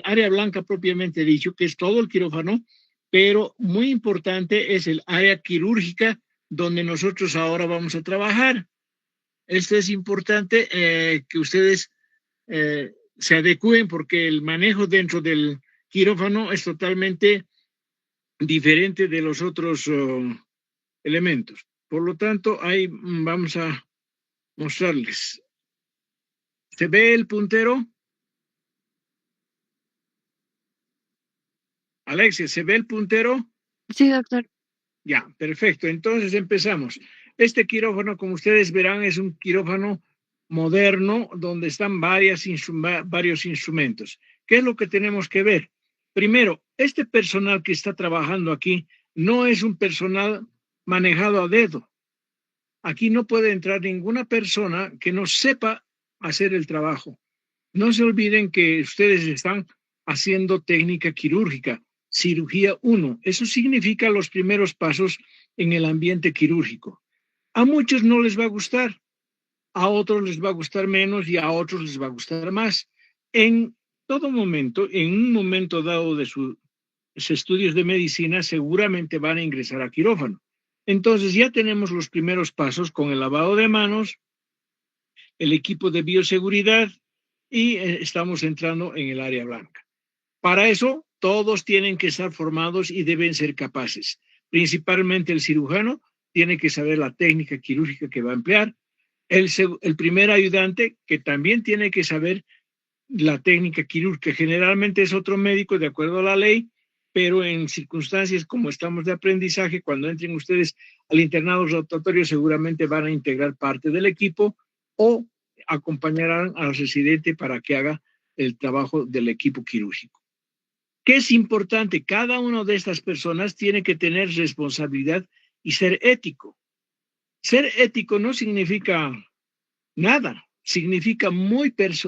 área blanca propiamente dicho, que es todo el quirófano, pero muy importante es el área quirúrgica donde nosotros ahora vamos a trabajar. Esto es importante que ustedes se adecúen porque el manejo dentro del quirófano es totalmente diferente de los otros elementos. Por lo tanto, ahí vamos a mostrarles. ¿Se ve el puntero? Alexia, ¿se ve el puntero? Sí, doctor. Ya, perfecto. Entonces empezamos. Este quirófano, como ustedes verán, es un quirófano moderno donde están varios instrumentos. ¿Qué es lo que tenemos que ver? Primero, este personal que está trabajando aquí no es un personal manejado a dedo. Aquí no puede entrar ninguna persona que no sepa hacer el trabajo. No se olviden que ustedes están haciendo técnica quirúrgica, cirugía 1. Eso significa los primeros pasos en el ambiente quirúrgico. A muchos no les va a gustar, a otros les va a gustar menos y a otros les va a gustar más. En todo momento, en un momento dado de sus estudios de medicina, seguramente van a ingresar a quirófano. Entonces ya tenemos los primeros pasos con el lavado de manos, el equipo de bioseguridad y estamos entrando en el área blanca. Para eso, todos tienen que estar formados y deben ser capaces. Principalmente el cirujano tiene que saber la técnica quirúrgica que va a emplear. El primer ayudante, que también tiene que saber la técnica quirúrgica. Generalmente es otro médico de acuerdo a la ley, pero en circunstancias como estamos de aprendizaje, cuando entren ustedes al internado rotatorio, seguramente van a integrar parte del equipo o acompañarán al residente para que haga el trabajo del equipo quirúrgico. ¿Qué es importante? Cada una de estas personas tiene que tener responsabilidad y ser ético. Ser ético no significa nada, significa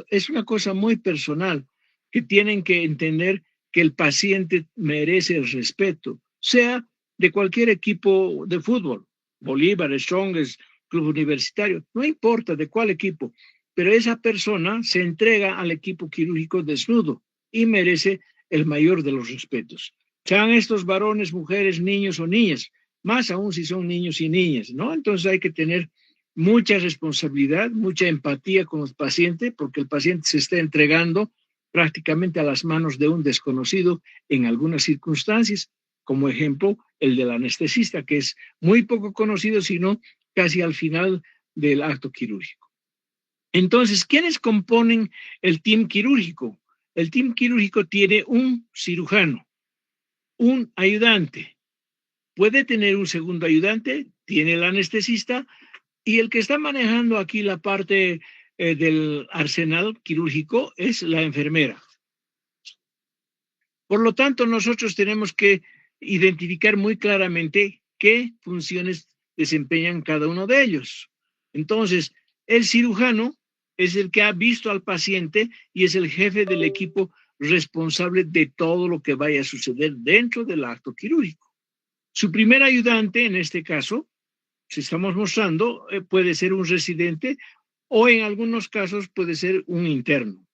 es una cosa muy personal, que tienen que entender que el paciente merece el respeto, sea de cualquier equipo de fútbol, Bolívar, Strongest, Club Universitario, no importa de cuál equipo, pero esa persona se entrega al equipo quirúrgico desnudo y merece el mayor de los respetos. Sean estos varones, mujeres, niños o niñas, más aún si son niños y niñas, ¿no? Entonces hay que tener mucha responsabilidad, mucha empatía con el paciente, porque el paciente se está entregando prácticamente a las manos de un desconocido en algunas circunstancias, como ejemplo el del anestesista, que es muy poco conocido, sino casi al final del acto quirúrgico. Entonces, ¿quiénes componen el team quirúrgico? El team quirúrgico tiene un cirujano, un ayudante, puede tener un segundo ayudante, tiene el anestesista, y el que está manejando aquí la parte del arsenal quirúrgico es la enfermera. Por lo tanto, nosotros tenemos que identificar muy claramente qué funciones desempeñan cada uno de ellos. Entonces, el cirujano es el que ha visto al paciente y es el jefe del equipo responsable de todo lo que vaya a suceder dentro del acto quirúrgico. Su primer ayudante, en este caso, si estamos mostrando, puede ser un residente o en algunos casos puede ser un interno.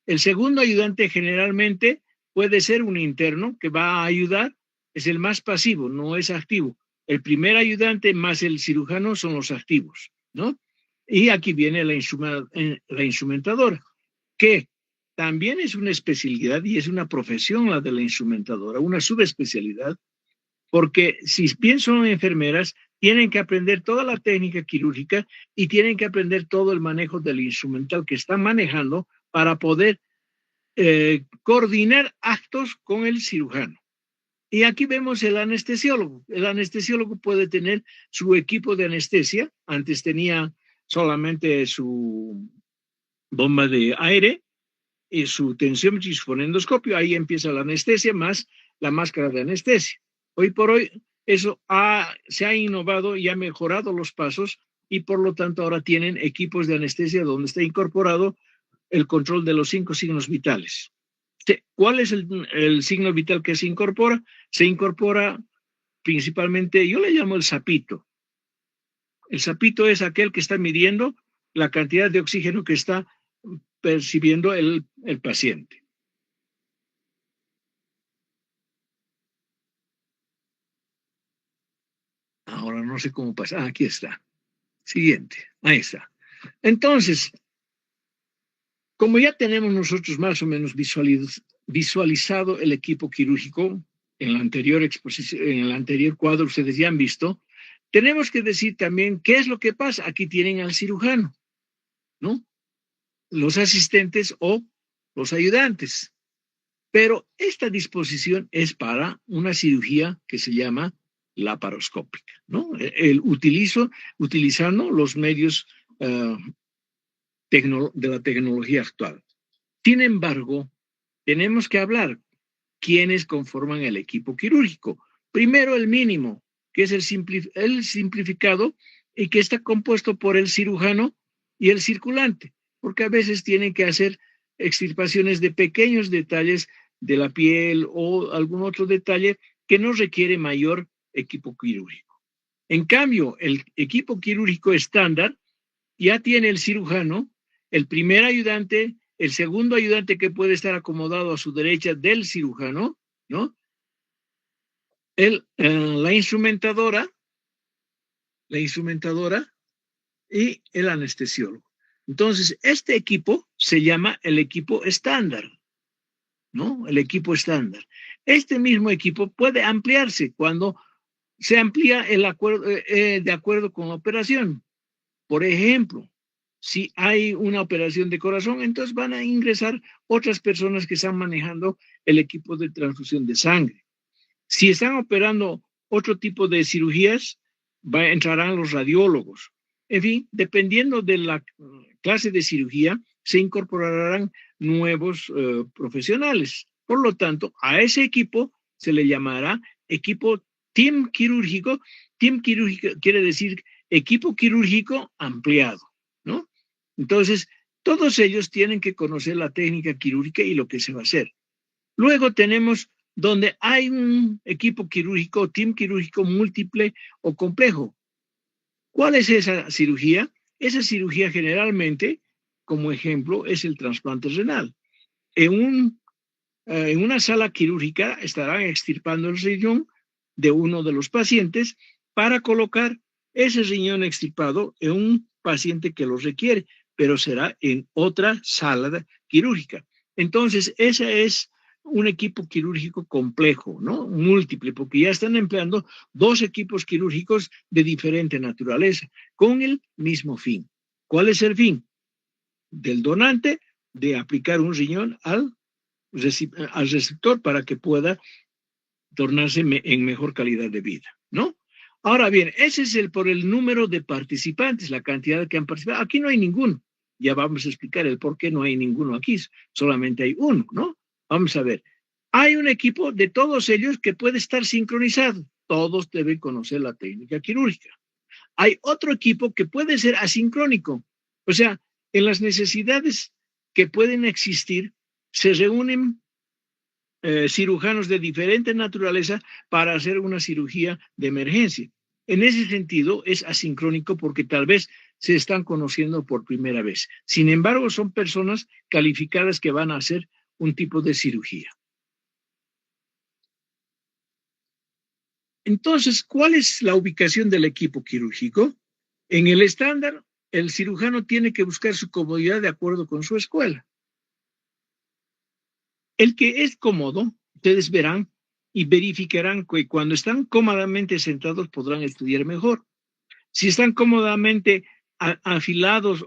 El segundo ayudante generalmente puede ser un interno que va a ayudar, es el más pasivo, no es activo. El primer ayudante más el cirujano son los activos, ¿no? Y aquí viene la instrumentadora, que también es una especialidad y es una profesión la de la instrumentadora, una subespecialidad porque si bien son enfermeras, tienen que aprender toda la técnica quirúrgica y tienen que aprender todo el manejo del instrumental que están manejando para poder coordinar actos con el cirujano. Y aquí vemos el anestesiólogo. El anestesiólogo puede tener su equipo de anestesia. Antes tenía solamente su bomba de aire y su tensiómetro y su fonendoscopio. Ahí empieza la anestesia más la máscara de anestesia. Hoy por hoy eso se ha innovado y ha mejorado los pasos y por lo tanto ahora tienen equipos de anestesia donde está incorporado el control de los 5 signos vitales. ¿Cuál es el signo vital que se incorpora? Se incorpora principalmente, yo le llamo el sapito. El sapito es aquel que está midiendo la cantidad de oxígeno que está percibiendo el paciente. Ahora no sé cómo pasa. Ah, aquí está. Siguiente. Ahí está. Entonces, como ya tenemos nosotros más o menos visualizado el equipo quirúrgico, en la anterior exposición, en el anterior cuadro ustedes ya han visto, tenemos que decir también qué es lo que pasa. Aquí tienen al cirujano, ¿no? Los asistentes o los ayudantes. Pero esta disposición es para una cirugía que se llama laparoscópica, ¿no? Utilizando los medios de la tecnología actual. Sin embargo, tenemos que hablar quiénes conforman el equipo quirúrgico. Primero el mínimo, que es el simplificado y que está compuesto por el cirujano y el circulante, porque a veces tienen que hacer extirpaciones de pequeños detalles de la piel o algún otro detalle que no requiere mayor equipo quirúrgico. En cambio, el equipo quirúrgico estándar ya tiene el cirujano, el primer ayudante, el segundo ayudante que puede estar acomodado a su derecha del cirujano, ¿no? La instrumentadora y el anestesiólogo. Entonces, este equipo se llama el equipo estándar, ¿no? El equipo estándar. Este mismo equipo puede ampliarse cuando se amplía el acuerdo, de acuerdo con la operación. Por ejemplo, si hay una operación de corazón, entonces van a ingresar otras personas que están manejando el equipo de transfusión de sangre. Si están operando otro tipo de cirugías, entrarán los radiólogos. En fin, dependiendo de la clase de cirugía, se incorporarán nuevos profesionales. Por lo tanto, a ese equipo se le llamará equipo team quirúrgico. Team quirúrgico quiere decir equipo quirúrgico ampliado, ¿no? Entonces, todos ellos tienen que conocer la técnica quirúrgica y lo que se va a hacer. Luego tenemos donde hay un equipo quirúrgico, team quirúrgico múltiple o complejo. ¿Cuál es esa cirugía? Esa cirugía generalmente, como ejemplo, es el trasplante renal. En una sala quirúrgica estarán extirpando el riñón de uno de los pacientes para colocar ese riñón extirpado en un paciente que lo requiere, pero será en otra sala quirúrgica. Entonces, ese es un equipo quirúrgico complejo, ¿no? Múltiple, porque ya están empleando dos equipos quirúrgicos de diferente naturaleza, con el mismo fin. ¿Cuál es el fin? Del donante de aplicar un riñón al receptor para que pueda tornarse en mejor calidad de vida, ¿no? Ahora bien, ese es por el número de participantes, la cantidad que han participado. Aquí no hay ninguno. Ya vamos a explicar el por qué no hay ninguno aquí, solamente hay uno, ¿no? Vamos a ver. Hay un equipo de todos ellos que puede estar sincronizado. Todos deben conocer la técnica quirúrgica. Hay otro equipo que puede ser asincrónico. O sea, en las necesidades que pueden existir, se reúnen cirujanos de diferente naturaleza para hacer una cirugía de emergencia. En ese sentido, es asincrónico porque tal vez se están conociendo por primera vez. Sin embargo, son personas calificadas que van a hacer un tipo de cirugía. Entonces, ¿cuál es la ubicación del equipo quirúrgico? En el estándar, el cirujano tiene que buscar su comodidad de acuerdo con su escuela. El que es cómodo, ustedes verán y verificarán que cuando están cómodamente sentados podrán estudiar mejor. Si están cómodamente afiliados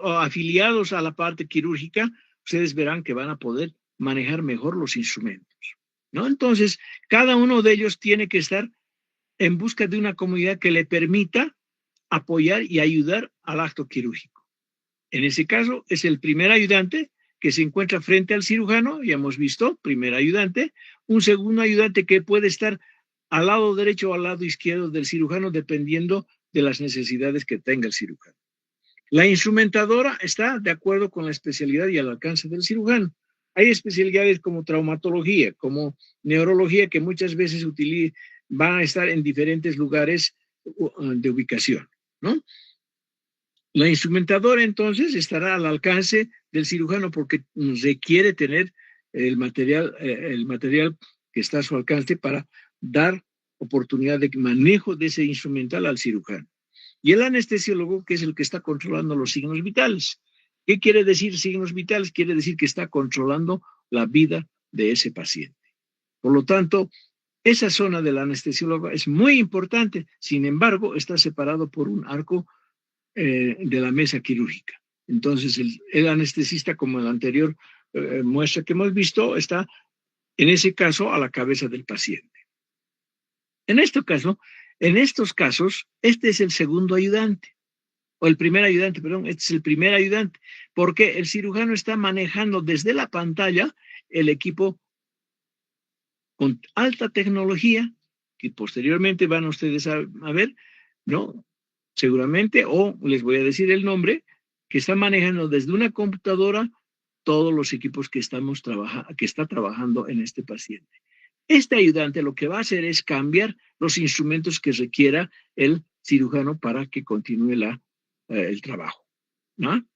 a la parte quirúrgica, ustedes verán que van a poder manejar mejor los instrumentos, ¿no? Entonces, cada uno de ellos tiene que estar en busca de una comodidad que le permita apoyar y ayudar al acto quirúrgico. En ese caso, es el primer ayudante que se encuentra frente al cirujano, ya hemos visto, primer ayudante, un segundo ayudante que puede estar al lado derecho o al lado izquierdo del cirujano, dependiendo de las necesidades que tenga el cirujano. La instrumentadora está de acuerdo con la especialidad y al alcance del cirujano. Hay especialidades como traumatología, como neurología, que muchas veces van a estar en diferentes lugares de ubicación, ¿no? La instrumentadora entonces estará al alcance del cirujano porque requiere tener el material que está a su alcance para dar oportunidad de manejo de ese instrumental al cirujano. Y el anestesiólogo, que es el que está controlando los signos vitales. ¿Qué quiere decir signos vitales? Quiere decir que está controlando la vida de ese paciente. Por lo tanto, esa zona del anestesiólogo es muy importante. Sin embargo, está separado por un arco de la mesa quirúrgica. Entonces, el anestesista, como el anterior muestra que hemos visto, está en ese caso a la cabeza del paciente. En estos casos, este es el segundo ayudante, o el primer ayudante, perdón, este es el primer ayudante, porque el cirujano está manejando desde la pantalla el equipo con alta tecnología, que posteriormente van ustedes a ver, ¿no? Seguramente, o les voy a decir el nombre, que está manejando desde una computadora todos los equipos que está trabajando en este paciente. Este ayudante lo que va a hacer es cambiar los instrumentos que requiera el cirujano para que continúe el trabajo, ¿no?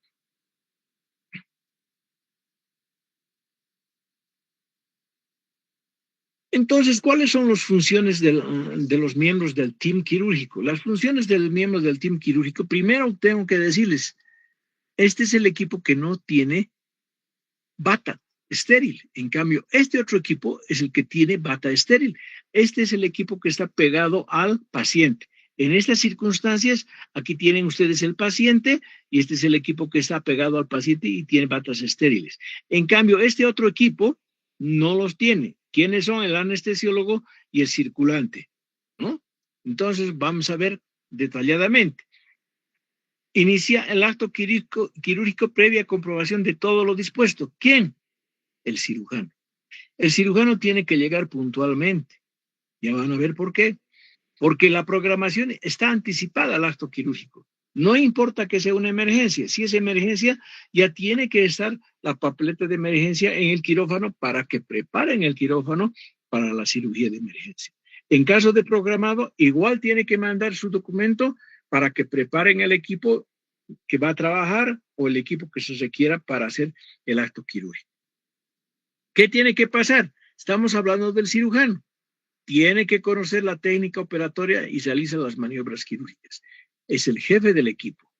Entonces, ¿cuáles son las funciones de los miembros del team quirúrgico? Las funciones de los miembros del team quirúrgico, primero tengo que decirles, este es el equipo que no tiene bata estéril. En cambio, este otro equipo es el que tiene bata estéril. Este es el equipo que está pegado al paciente. En estas circunstancias, aquí tienen ustedes el paciente y este es el equipo que está pegado al paciente y tiene batas estériles. En cambio, este otro equipo no los tiene. ¿Quiénes son? El anestesiólogo y el circulante, ¿no? Entonces, vamos a ver detalladamente. Inicia el acto quirúrgico previa comprobación de todo lo dispuesto. ¿Quién? El cirujano. El cirujano tiene que llegar puntualmente. Ya van a ver por qué. Porque la programación está anticipada al acto quirúrgico. No importa que sea una emergencia. Si es emergencia, ya tiene que estar la papeleta de emergencia en el quirófano para que preparen el quirófano para la cirugía de emergencia. En caso de programado, igual tiene que mandar su documento para que preparen el equipo que va a trabajar o el equipo que se requiera para hacer el acto quirúrgico. ¿Qué tiene que pasar? Estamos hablando del cirujano. Tiene que conocer la técnica operatoria y realiza las maniobras quirúrgicas. Es el jefe del equipo.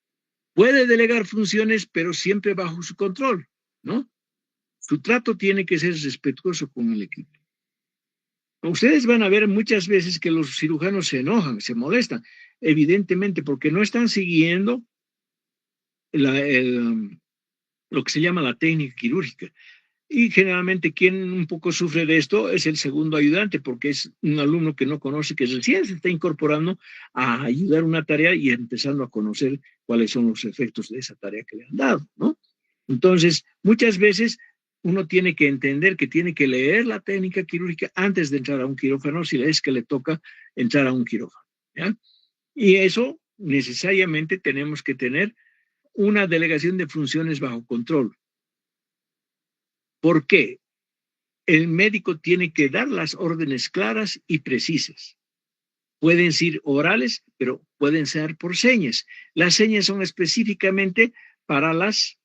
Puede delegar funciones, pero siempre bajo su control, ¿no? Su trato tiene que ser respetuoso con el equipo. Ustedes van a ver muchas veces que los cirujanos se enojan, se molestan, evidentemente porque no están siguiendo lo que se llama la técnica quirúrgica. Y generalmente quien un poco sufre de esto es el segundo ayudante, porque es un alumno que no conoce, que recién se está incorporando a ayudar una tarea y empezando a conocer cuáles son los efectos de esa tarea que le han dado, ¿no? Entonces, muchas veces uno tiene que entender que tiene que leer la técnica quirúrgica antes de entrar a un quirófano, si es que le toca entrar a un quirófano, ¿ya? Y eso necesariamente tenemos que tener una delegación de funciones bajo control. ¿Por qué? El médico tiene que dar las órdenes claras y precisas. Pueden ser orales, pero pueden ser por señas. Las señas son específicamente para las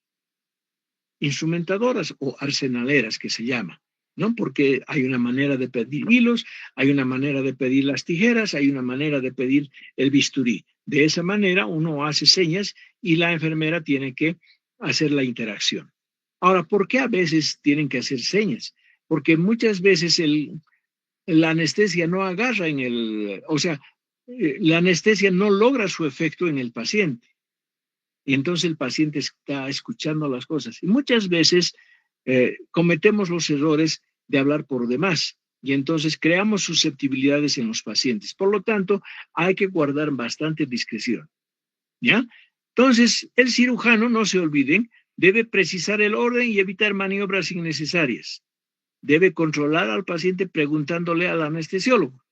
instrumentadoras o arsenaleras, que se llama, ¿no? Porque hay una manera de pedir hilos, hay una manera de pedir las tijeras, hay una manera de pedir el bisturí. De esa manera uno hace señas y la enfermera tiene que hacer la interacción. Ahora, ¿por qué a veces tienen que hacer señas? Porque muchas veces la anestesia no agarra la anestesia no logra su efecto en el paciente. Y entonces el paciente está escuchando las cosas. Y muchas veces cometemos los errores de hablar por demás. Y entonces creamos susceptibilidades en los pacientes. Por lo tanto, hay que guardar bastante discreción, ¿ya? Entonces, el cirujano, no se olviden, debe precisar el orden y evitar maniobras innecesarias. Debe controlar al paciente preguntándole al anestesiólogo: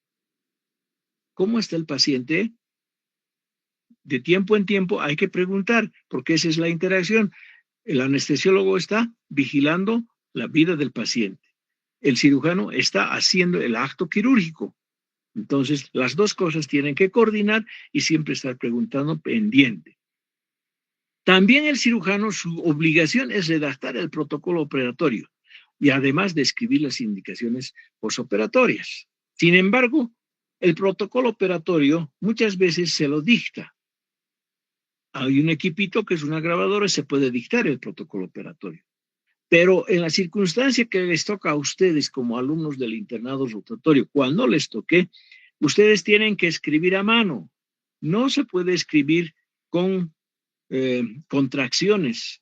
¿cómo está el paciente? De tiempo en tiempo hay que preguntar, porque esa es la interacción. El anestesiólogo está vigilando la vida del paciente. El cirujano está haciendo el acto quirúrgico. Entonces, las dos cosas tienen que coordinar y siempre estar preguntando pendiente. También el cirujano, su obligación es redactar el protocolo operatorio y además de escribir las indicaciones posoperatorias. Sin embargo, El protocolo operatorio muchas veces se lo dicta. Hay un equipito que es una grabadora, se puede dictar el protocolo operatorio. Pero en la circunstancia que les toca a ustedes como alumnos del internado rotatorio, cuando les toque, ustedes tienen que escribir a mano. No se puede escribir con contracciones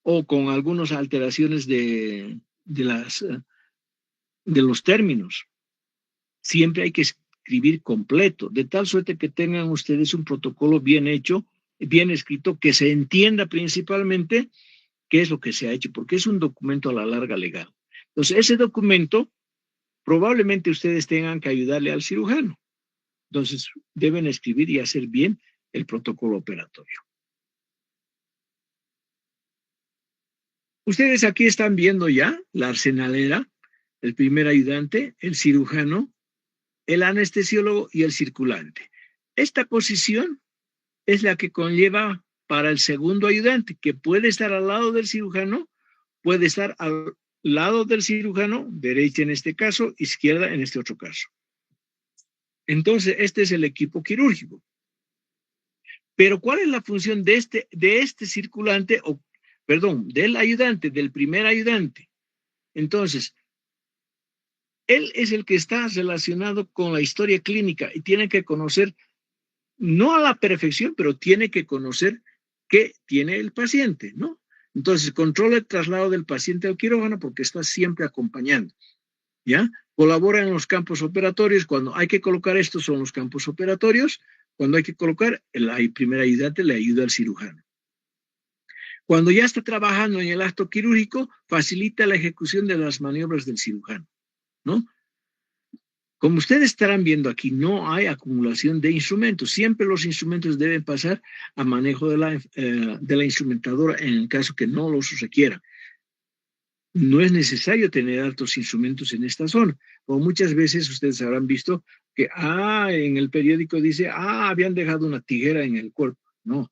o con algunas alteraciones de los términos. Siempre hay que escribir completo, de tal suerte que tengan ustedes un protocolo bien hecho, bien escrito, que se entienda principalmente qué es lo que se ha hecho, porque es un documento a la larga legal. Entonces, ese documento probablemente ustedes tengan que ayudarle al cirujano. Entonces, deben escribir y hacer bien el protocolo operatorio. Ustedes aquí están viendo ya la arsenalera, el primer ayudante, el cirujano, el anestesiólogo y el circulante. Esta posición es la que conlleva para el segundo ayudante, que puede estar al lado del cirujano, puede estar al lado del cirujano, derecha en este caso, izquierda en este otro caso. Entonces, este es el equipo quirúrgico. Pero ¿cuál es la función de este circulante, o perdón, del ayudante, del primer ayudante? Entonces, él es el que está relacionado con la historia clínica y tiene que conocer, no a la perfección, pero tiene que conocer qué tiene el paciente, ¿no? Entonces, controla el traslado del paciente al quirófano porque está siempre acompañando, ¿ya? Colabora en los campos operatorios. Cuando hay que colocar estos son los campos operatorios. Cuando hay que colocar, el primer ayudante le ayuda al cirujano. Cuando ya está trabajando en el acto quirúrgico, facilita la ejecución de las maniobras del cirujano, ¿no? Como ustedes estarán viendo aquí, no hay acumulación de instrumentos. Siempre los instrumentos deben pasar a manejo de la instrumentadora en el caso que no los requiera. No es necesario tener altos instrumentos en esta zona. Como muchas veces ustedes habrán visto que, en el periódico dice, habían dejado una tijera en el cuerpo. No.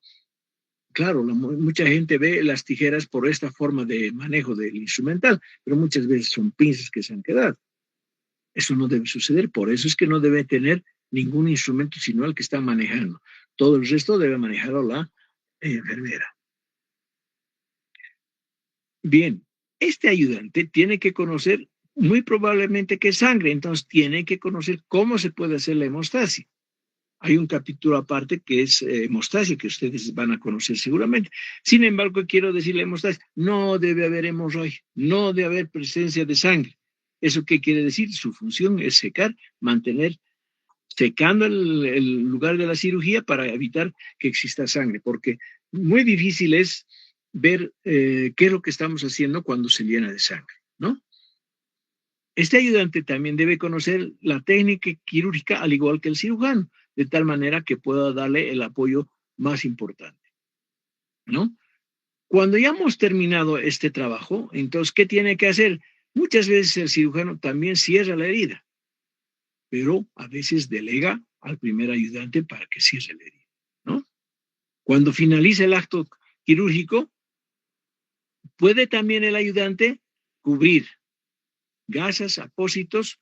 Claro, mucha gente ve las tijeras por esta forma de manejo del instrumental, pero muchas veces son pinzas que se han quedado. Eso no debe suceder, por eso es que no debe tener ningún instrumento sino el que están manejando. Todo el resto debe manejarlo la enfermera. Bien, este ayudante tiene que conocer muy probablemente qué es sangre, entonces tiene que conocer cómo se puede hacer la hemostasia. Hay un capítulo aparte que es hemostasia, que ustedes van a conocer seguramente. Sin embargo, quiero decirle hemostasia, no debe haber hemorroide, no debe haber presencia de sangre. ¿Eso qué quiere decir? Su función es secar, mantener secando el lugar de la cirugía para evitar que exista sangre, porque muy difícil es ver qué es lo que estamos haciendo cuando se llena de sangre, ¿no? Este ayudante también debe conocer la técnica quirúrgica al igual que el cirujano, de tal manera que pueda darle el apoyo más importante, ¿no? Cuando ya hemos terminado este trabajo, entonces, ¿qué tiene que hacer? Muchas veces el cirujano también cierra la herida, pero a veces delega al primer ayudante para que cierre la herida, ¿no? Cuando finaliza el acto quirúrgico, puede también el ayudante cubrir gasas, apósitos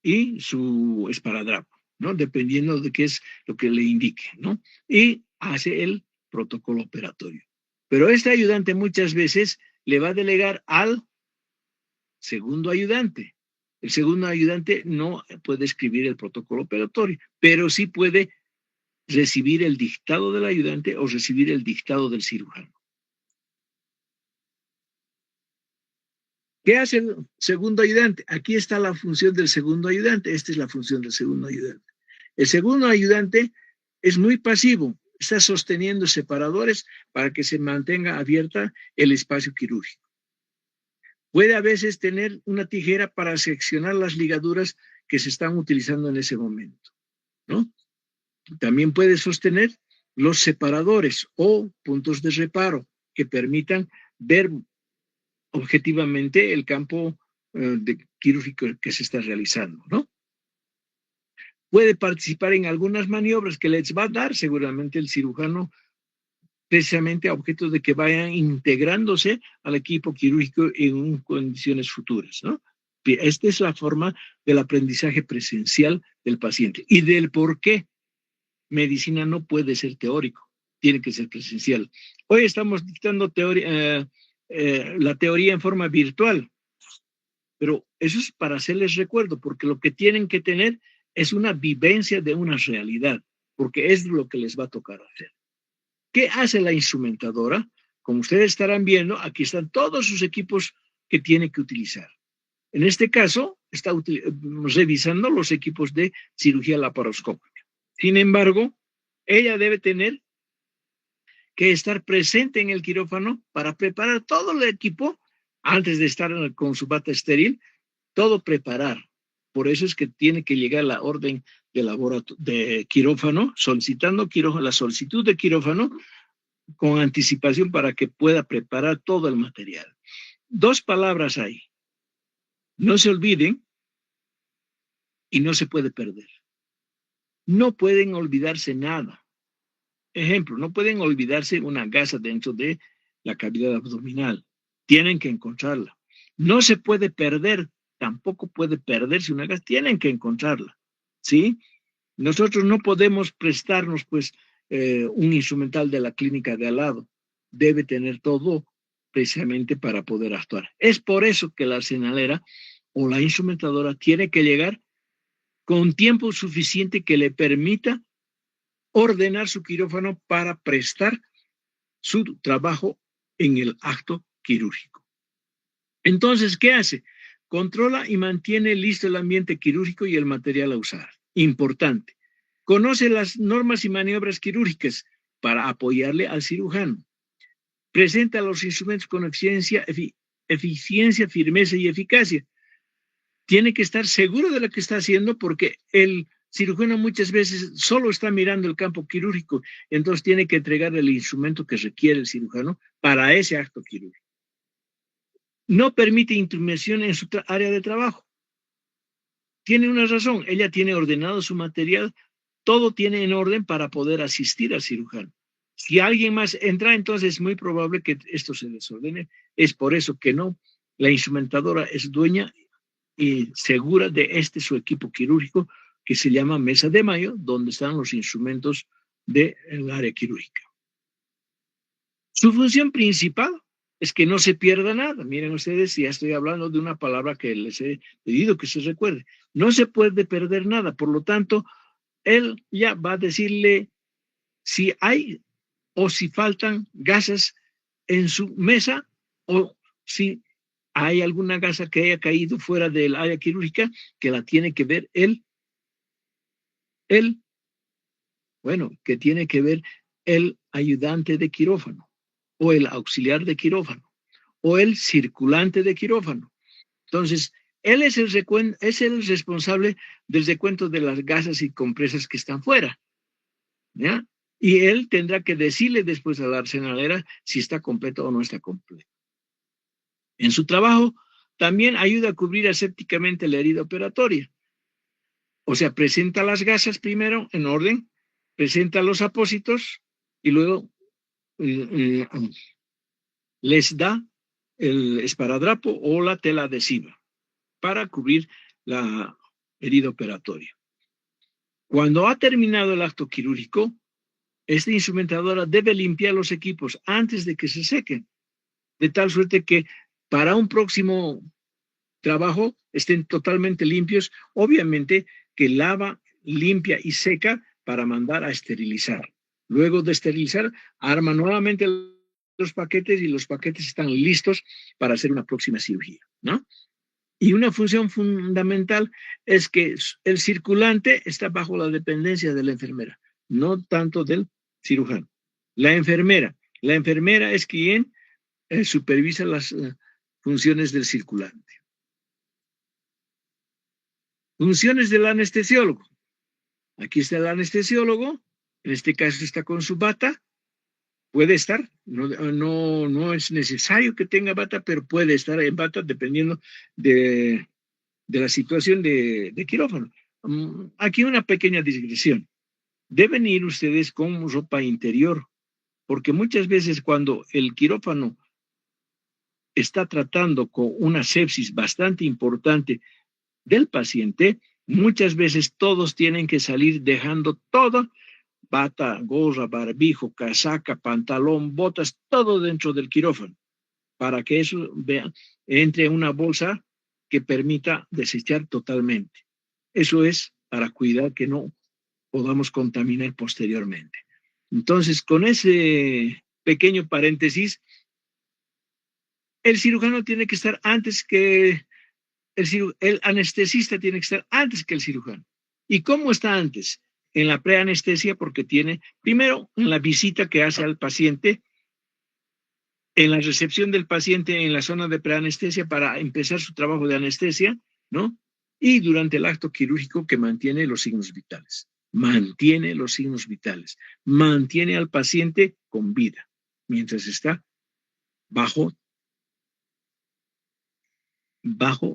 y su esparadrapo, ¿no? Dependiendo de qué es lo que le indique, ¿no? Y hace el protocolo operatorio. Pero este ayudante muchas veces le va a delegar al segundo ayudante. El segundo ayudante no puede escribir el protocolo operatorio, pero sí puede recibir el dictado del ayudante o recibir el dictado del cirujano. ¿Qué hace el segundo ayudante? Aquí está la función del segundo ayudante. Esta es la función del segundo ayudante. El segundo ayudante es muy pasivo. Está sosteniendo separadores para que se mantenga abierta el espacio quirúrgico. Puede a veces tener una tijera para seccionar las ligaduras que se están utilizando en ese momento, ¿no? También puede sostener los separadores o puntos de reparo que permitan ver objetivamente el campo quirúrgico que se está realizando, ¿no? Puede participar en algunas maniobras que les va a dar seguramente el cirujano, precisamente a objetos de que vayan integrándose al equipo quirúrgico en condiciones futuras, ¿no? Esta es la forma del aprendizaje presencial del paciente y del por qué medicina no puede ser teórico, tiene que ser presencial. Hoy estamos dictando la teoría en forma virtual, pero eso es para hacerles recuerdo, porque lo que tienen que tener es una vivencia de una realidad, porque es lo que les va a tocar hacer. ¿Qué hace la instrumentadora? Como ustedes estarán viendo, aquí están todos sus equipos que tiene que utilizar. En este caso, está revisando los equipos de cirugía laparoscópica. Sin embargo, ella debe tener que estar presente en el quirófano para preparar todo el equipo antes de estar con su bata estéril, todo preparar. Por eso es que tiene que llegar la orden de quirófano, solicitando la solicitud de quirófano con anticipación para que pueda preparar todo el material. Dos palabras hay. No se olviden y no se puede perder. No pueden olvidarse nada. Ejemplo, no pueden olvidarse una gasa dentro de la cavidad abdominal. Tienen que encontrarla. No se puede perder, tampoco puede perderse una gasa, tienen que encontrarla. ¿Sí? Nosotros no podemos prestarnos, pues, un instrumental de la clínica de al lado. Debe tener todo precisamente para poder actuar. Es por eso que la arsenalera o la instrumentadora tiene que llegar con tiempo suficiente que le permita ordenar su quirófano para prestar su trabajo en el acto quirúrgico. Entonces, ¿qué hace? Controla y mantiene listo el ambiente quirúrgico y el material a usar. Importante. Conoce las normas y maniobras quirúrgicas para apoyarle al cirujano. Presenta los instrumentos con eficiencia, firmeza y eficacia. Tiene que estar seguro de lo que está haciendo porque el cirujano muchas veces solo está mirando el campo quirúrgico, entonces tiene que entregar el instrumento que requiere el cirujano para ese acto quirúrgico. No permite intromisión en su área de trabajo. Tiene una razón, ella tiene ordenado su material, todo tiene en orden para poder asistir al cirujano. Si alguien más entra, entonces es muy probable que esto se desordene. Es por eso que no, la instrumentadora es dueña y segura de su equipo quirúrgico que se llama mesa de Mayo, donde están los instrumentos del área quirúrgica. Su función principal es que no se pierda nada. Miren ustedes, ya estoy hablando de una palabra que les he pedido que se recuerde. No se puede perder nada, por lo tanto, él ya va a decirle si hay o si faltan gasas en su mesa o si hay alguna gasa que haya caído fuera del área quirúrgica que la tiene que ver que tiene que ver el ayudante de quirófano o el auxiliar de quirófano o el circulante de quirófano. Entonces, él es el responsable del recuento de las gasas y compresas que están fuera, ¿ya? Y él tendrá que decirle después a la arsenalera si está completo o no está completo. En su trabajo, también ayuda a cubrir asépticamente la herida operatoria. O sea, presenta las gasas primero en orden, presenta los apósitos y luego les da el esparadrapo o la tela adhesiva para cubrir la herida operatoria. Cuando ha terminado el acto quirúrgico, esta instrumentadora debe limpiar los equipos antes de que se sequen, de tal suerte que para un próximo trabajo estén totalmente limpios, obviamente que lava, limpia y seca para mandar a esterilizar. Luego de esterilizar, arma nuevamente los paquetes y los paquetes están listos para hacer una próxima cirugía, ¿no? Y una función fundamental es que el circulante está bajo la dependencia de la enfermera, no tanto del cirujano. La enfermera es quien supervisa las funciones del circulante. Funciones del anestesiólogo. Aquí está el anestesiólogo, en este caso está con su bata, puede estar, no es necesario que tenga bata, pero puede estar en bata dependiendo de la situación de quirófano. Aquí una pequeña digresión. Deben ir ustedes con ropa interior, porque muchas veces cuando el quirófano está tratando con una sepsis bastante importante del paciente, muchas veces todos tienen que salir dejando todo, bata, gorra, barbijo, casaca, pantalón, botas, todo dentro del quirófano, para que eso entre en una bolsa que permita desechar totalmente. Eso es para cuidar que no podamos contaminar posteriormente. Entonces, con ese pequeño paréntesis, el cirujano tiene que estar antes que el anestesista tiene que estar antes que el cirujano. ¿Y cómo está antes? En la preanestesia, porque tiene, primero, en la visita que hace al paciente, en la recepción del paciente en la zona de preanestesia para empezar su trabajo de anestesia, ¿no? Y durante el acto quirúrgico que mantiene los signos vitales. Mantiene los signos vitales. Mantiene al paciente con vida mientras está bajo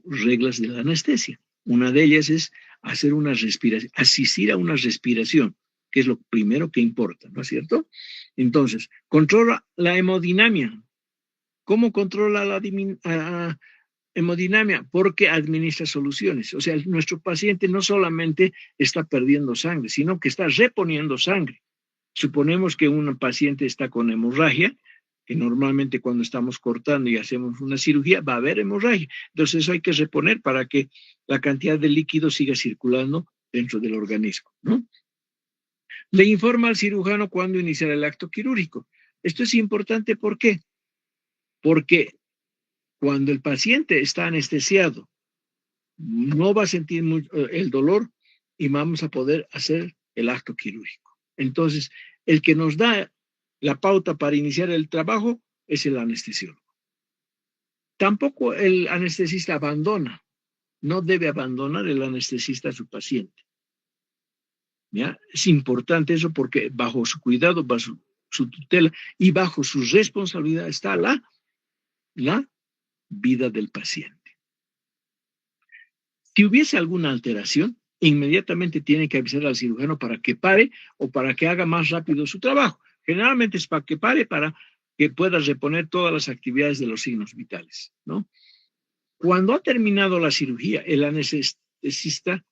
reglas de la anestesia. Una de ellas es hacer una respiración, asistir a una respiración, que es lo primero que importa, ¿no es cierto? Entonces, controla la hemodinamia. ¿Cómo controla la hemodinamia? Porque administra soluciones. O sea, nuestro paciente no solamente está perdiendo sangre, sino que está reponiendo sangre. Suponemos que un paciente está con hemorragia, que normalmente cuando estamos cortando y hacemos una cirugía va a haber hemorragia. Entonces eso hay que reponer para que la cantidad de líquido siga circulando dentro del organismo, ¿no? Le informa al cirujano cuándo iniciar el acto quirúrgico. Esto es importante, ¿por qué? Porque cuando el paciente está anestesiado, no va a sentir el dolor y vamos a poder hacer el acto quirúrgico. Entonces, el que nos da la pauta para iniciar el trabajo es el anestesiólogo. Tampoco el anestesista abandona, no debe abandonar el anestesista a su paciente. ¿Ya? Es importante eso porque bajo su cuidado, bajo su tutela y bajo su responsabilidad está la vida del paciente. Si hubiese alguna alteración, inmediatamente tiene que avisar al cirujano para que pare o para que haga más rápido su trabajo. Generalmente es para que pare, para que pueda reponer todas las actividades de los signos vitales, ¿no? Cuando ha terminado la cirugía, el anestesista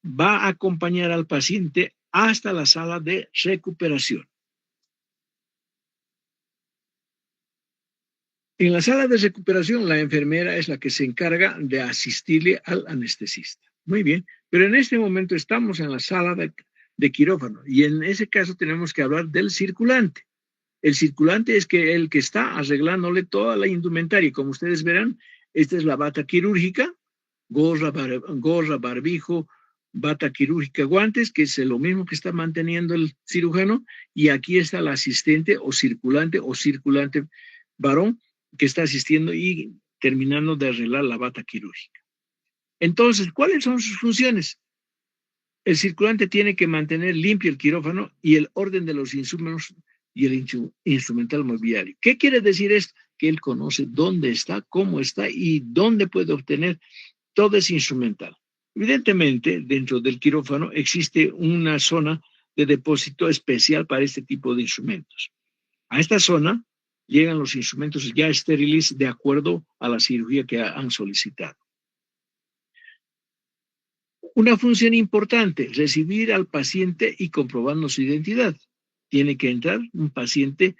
va a acompañar al paciente hasta la sala de recuperación. En la sala de recuperación, la enfermera es la que se encarga de asistirle al anestesista. Muy bien, pero en este momento estamos en la sala de quirófano y en ese caso tenemos que hablar del circulante. El circulante es el que está arreglándole toda la indumentaria. Como ustedes verán, esta es la bata quirúrgica, gorra, barbijo, bata quirúrgica, guantes, que es lo mismo que está manteniendo el cirujano, y aquí está el asistente o circulante varón que está asistiendo y terminando de arreglar la bata quirúrgica. Entonces, ¿cuáles son sus funciones? El circulante tiene que mantener limpio el quirófano y el orden de los insumos y el instrumental mobiliario. ¿Qué quiere decir esto? Que él conoce dónde está, cómo está y dónde puede obtener todo ese instrumental. Evidentemente, dentro del quirófano existe una zona de depósito especial para este tipo de instrumentos. A esta zona llegan los instrumentos ya estériles de acuerdo a la cirugía que han solicitado. Una función importante, recibir al paciente y comprobando su identidad. Tiene que entrar un paciente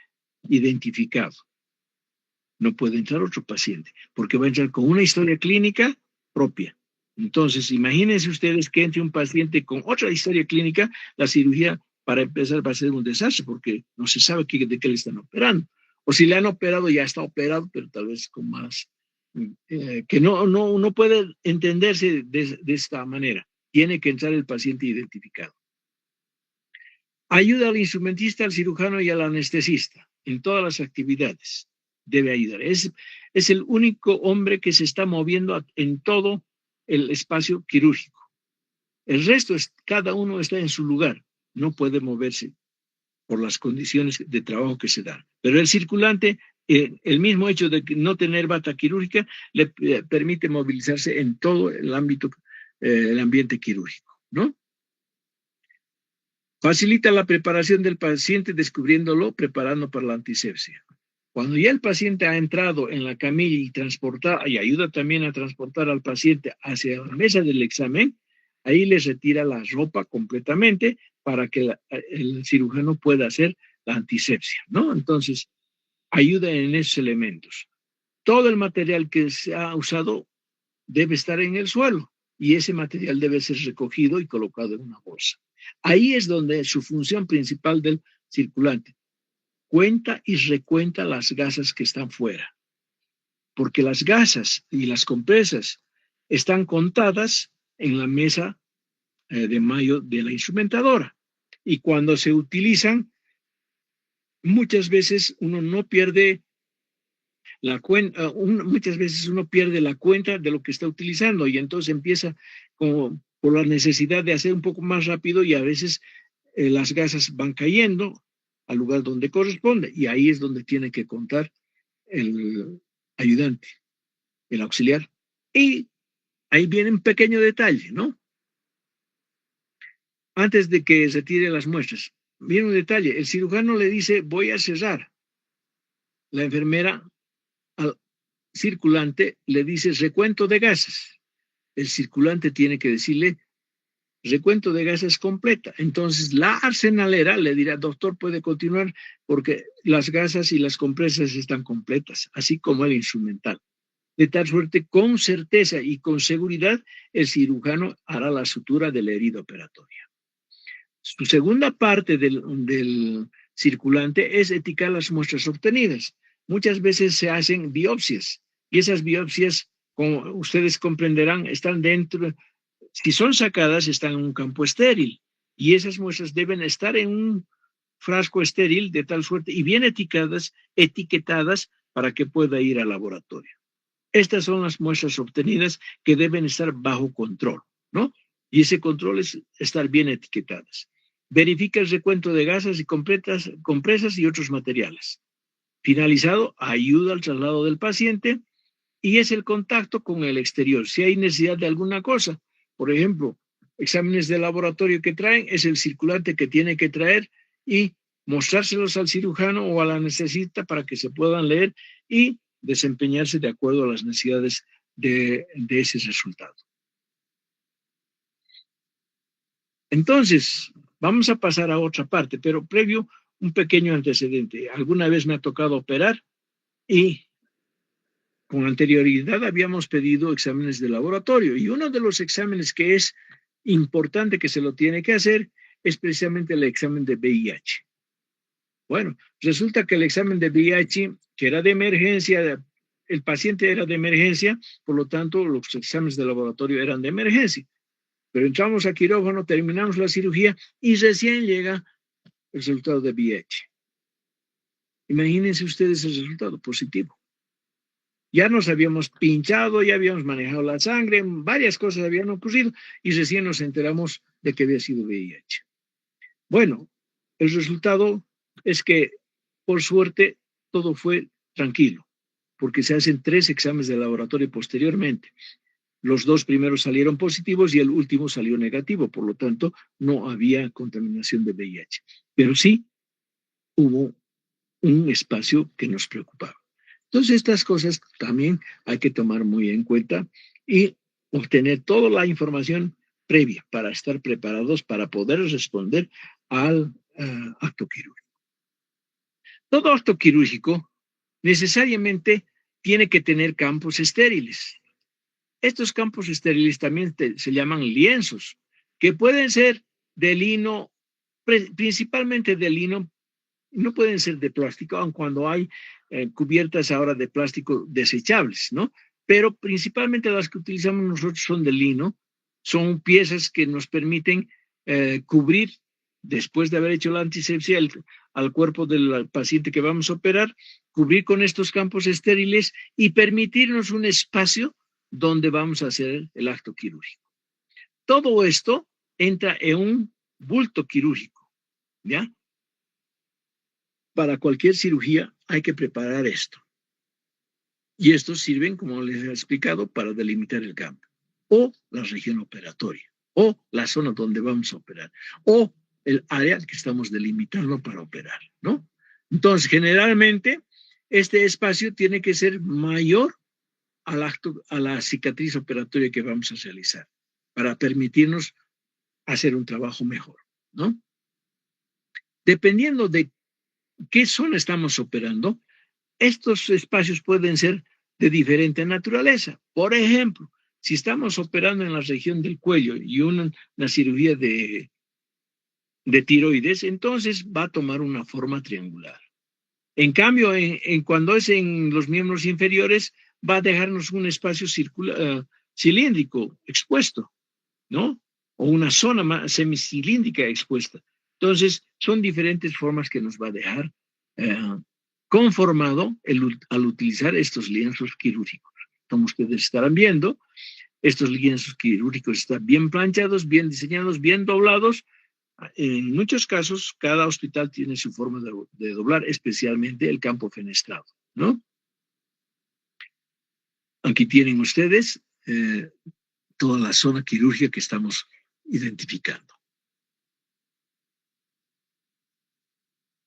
identificado. No puede entrar otro paciente, porque va a entrar con una historia clínica propia. Entonces, imagínense ustedes que entre un paciente con otra historia clínica, la cirugía para empezar va a ser un desastre, porque no se sabe de qué le están operando. O si le han operado, ya está operado, pero tal vez con más, que no puede entenderse de esta manera. Tiene que entrar el paciente identificado. Ayuda al instrumentista, al cirujano y al anestesista en todas las actividades. Debe ayudar. Es el único hombre que se está moviendo en todo el espacio quirúrgico. El resto, cada uno está en su lugar. No puede moverse por las condiciones de trabajo que se dan. Pero el circulante, el mismo hecho de no tener bata quirúrgica, le permite movilizarse en todo el ámbito, el ambiente quirúrgico, ¿no? Facilita la preparación del paciente descubriéndolo, preparando para la antisepsia. Cuando ya el paciente ha entrado en la camilla y ayuda también a transportar al paciente hacia la mesa del examen, ahí les retira la ropa completamente para que el cirujano pueda hacer la antisepsia, ¿no? Entonces, ayuda en esos elementos. Todo el material que se ha usado debe estar en el suelo y ese material debe ser recogido y colocado en una bolsa. Ahí es donde su función principal del circulante. Cuenta y recuenta las gasas que están fuera, porque las gasas y las compresas están contadas en la mesa de mayo de la instrumentadora. Y cuando se utilizan, muchas veces uno no pierde la cuenta, muchas veces uno pierde la cuenta de lo que está utilizando y entonces empieza como por la necesidad de hacer un poco más rápido y a veces las gasas van cayendo al lugar donde corresponde y ahí es donde tiene que contar el ayudante, el auxiliar. Y ahí viene un pequeño detalle, ¿no? Antes de que se tiren las muestras, viene un detalle, el cirujano le dice, voy a cerrar. La enfermera al circulante le dice, recuento de gases. El circulante tiene que decirle, recuento de gases completa. Entonces, la arsenalera le dirá, doctor, puede continuar porque las gasas y las compresas están completas, así como el instrumental. De tal suerte, con certeza y con seguridad, el cirujano hará la sutura de la herida operatoria. Su segunda parte del circulante es etiquetar las muestras obtenidas. Muchas veces se hacen biopsias y esas biopsias, como ustedes comprenderán, están dentro, si son sacadas, están en un campo estéril y esas muestras deben estar en un frasco estéril de tal suerte y bien etiquetadas para que pueda ir al laboratorio. Estas son las muestras obtenidas que deben estar bajo control, ¿no? Y ese control es estar bien etiquetadas. Verifica el recuento de gasas y compresas y otros materiales. Finalizado, ayuda al traslado del paciente y es el contacto con el exterior. Si hay necesidad de alguna cosa, por ejemplo, exámenes de laboratorio que traen, es el circulante que tiene que traer y mostrárselos al cirujano o a la anestesista para que se puedan leer y desempeñarse de acuerdo a las necesidades de ese resultado. Entonces, vamos a pasar a otra parte, pero previo un pequeño antecedente. Alguna vez me ha tocado operar y con anterioridad habíamos pedido exámenes de laboratorio y uno de los exámenes que es importante que se lo tiene que hacer es precisamente el examen de VIH. Bueno, resulta que el examen de VIH, que era de emergencia, el paciente era de emergencia, por lo tanto los exámenes de laboratorio eran de emergencia. Pero entramos a quirófano, terminamos la cirugía y recién llega el resultado de VIH. Imagínense ustedes el resultado positivo. Ya nos habíamos pinchado, ya habíamos manejado la sangre, varias cosas habían ocurrido y recién nos enteramos de que había sido VIH. Bueno, el resultado es que, por suerte, todo fue tranquilo, porque se hacen 3 exámenes de laboratorio posteriormente. Los 2 primeros salieron positivos y el último salió negativo, por lo tanto, no había contaminación de VIH. Pero sí hubo un espacio que nos preocupaba. Entonces, estas cosas también hay que tomar muy en cuenta y obtener toda la información previa para estar preparados para poder responder al acto quirúrgico. Todo acto quirúrgico necesariamente tiene que tener campos estériles. Estos campos estériles también se llaman lienzos, que pueden ser de lino, principalmente de lino, no pueden ser de plástico, aun cuando hay cubiertas ahora de plástico desechables, ¿no? Pero principalmente las que utilizamos nosotros son de lino, son piezas que nos permiten cubrir, después de haber hecho la antisepsia al cuerpo del paciente que vamos a operar, cubrir con estos campos estériles y permitirnos un espacio donde vamos a hacer el acto quirúrgico. Todo esto entra en un bulto quirúrgico, ¿ya? Para cualquier cirugía hay que preparar esto. Y estos sirven, como les he explicado, para delimitar el campo, o la región operatoria, o la zona donde vamos a operar, o el área que estamos delimitando para operar, ¿no? Entonces, generalmente, este espacio tiene que ser mayor a la cicatriz operatoria que vamos a realizar para permitirnos hacer un trabajo mejor, ¿no? Dependiendo de qué zona estamos operando, estos espacios pueden ser de diferente naturaleza. Por ejemplo, si estamos operando en la región del cuello y una cirugía de tiroides, entonces va a tomar una forma triangular. En cambio, cuando es en los miembros inferiores, va a dejarnos un espacio cilíndrico expuesto, ¿no? O una zona más semicilíndrica expuesta. Entonces, son diferentes formas que nos va a dejar conformado al utilizar estos lienzos quirúrgicos. Como ustedes estarán viendo, estos lienzos quirúrgicos están bien planchados, bien diseñados, bien doblados. En muchos casos, cada hospital tiene su forma de doblar, especialmente el campo fenestrado, ¿no? Aquí tienen ustedes toda la zona quirúrgica que estamos identificando.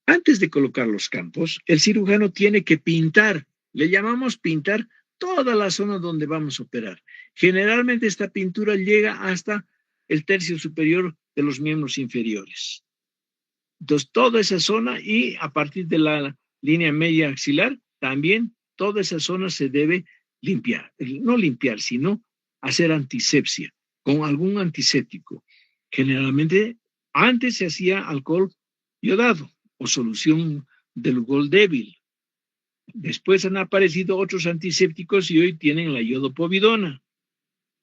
Antes de colocar los campos, el cirujano tiene que pintar, le llamamos pintar toda la zona donde vamos a operar. Generalmente esta pintura llega hasta el tercio superior de los miembros inferiores. Entonces, toda esa zona y a partir de la línea media axilar, también toda esa zona se debe limpiar. No limpiar, sino hacer antisepsia con algún antiséptico. Generalmente, antes se hacía alcohol iodado o solución del gol débil. Después han aparecido otros antisépticos y hoy tienen la iodopovidona.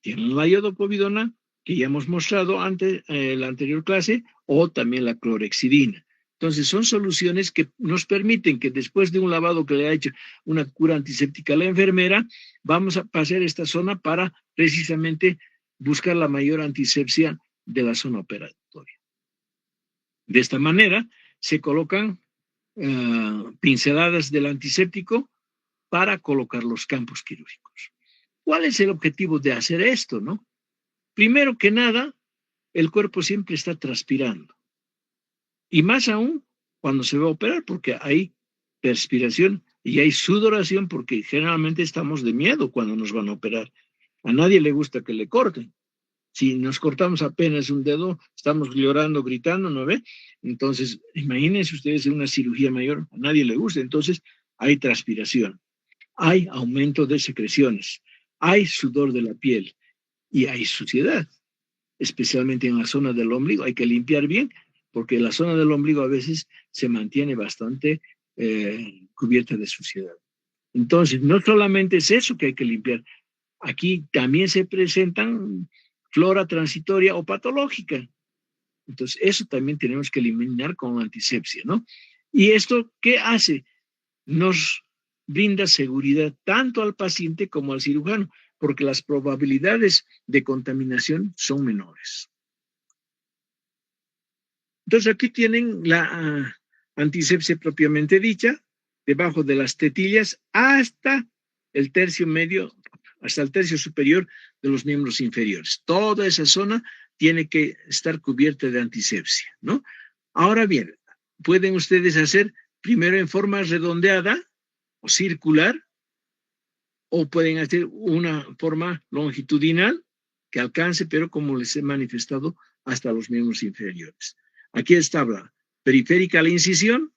Tienen la iodopovidona que ya hemos mostrado antes en la anterior clase, o también la clorexidina. Entonces, son soluciones que nos permiten que después de un lavado que le ha hecho una cura antiséptica a la enfermera, vamos a pasar esta zona para precisamente buscar la mayor antisepsia de la zona operatoria. De esta manera, se colocan pinceladas del antiséptico para colocar los campos quirúrgicos. ¿Cuál es el objetivo de hacer esto, no? Primero que nada, el cuerpo siempre está transpirando. Y más aún cuando se va a operar, porque hay perspiración y hay sudoración, porque generalmente estamos de miedo cuando nos van a operar. A nadie le gusta que le corten. Si nos cortamos apenas un dedo, estamos llorando, gritando, ¿no ve? Entonces, imagínense ustedes en una cirugía mayor, a nadie le gusta. Entonces, hay transpiración, hay aumento de secreciones, hay sudor de la piel y hay suciedad, especialmente en la zona del ombligo. Hay que limpiar bien, porque la zona del ombligo a veces se mantiene bastante cubierta de suciedad. Entonces, no solamente es eso que hay que limpiar, aquí también se presentan flora transitoria o patológica. Entonces, eso también tenemos que eliminar con antisepsia, ¿no? ¿Y esto qué hace? Nos brinda seguridad tanto al paciente como al cirujano, porque las probabilidades de contaminación son menores. Entonces, aquí tienen la antisepsia propiamente dicha, debajo de las tetillas hasta el tercio medio, hasta el tercio superior de los miembros inferiores. Toda esa zona tiene que estar cubierta de antisepsia, ¿no? Ahora bien, pueden ustedes hacer primero en forma redondeada o circular, o pueden hacer una forma longitudinal que alcance, pero como les he manifestado, hasta los miembros inferiores. Aquí está la periférica a la incisión,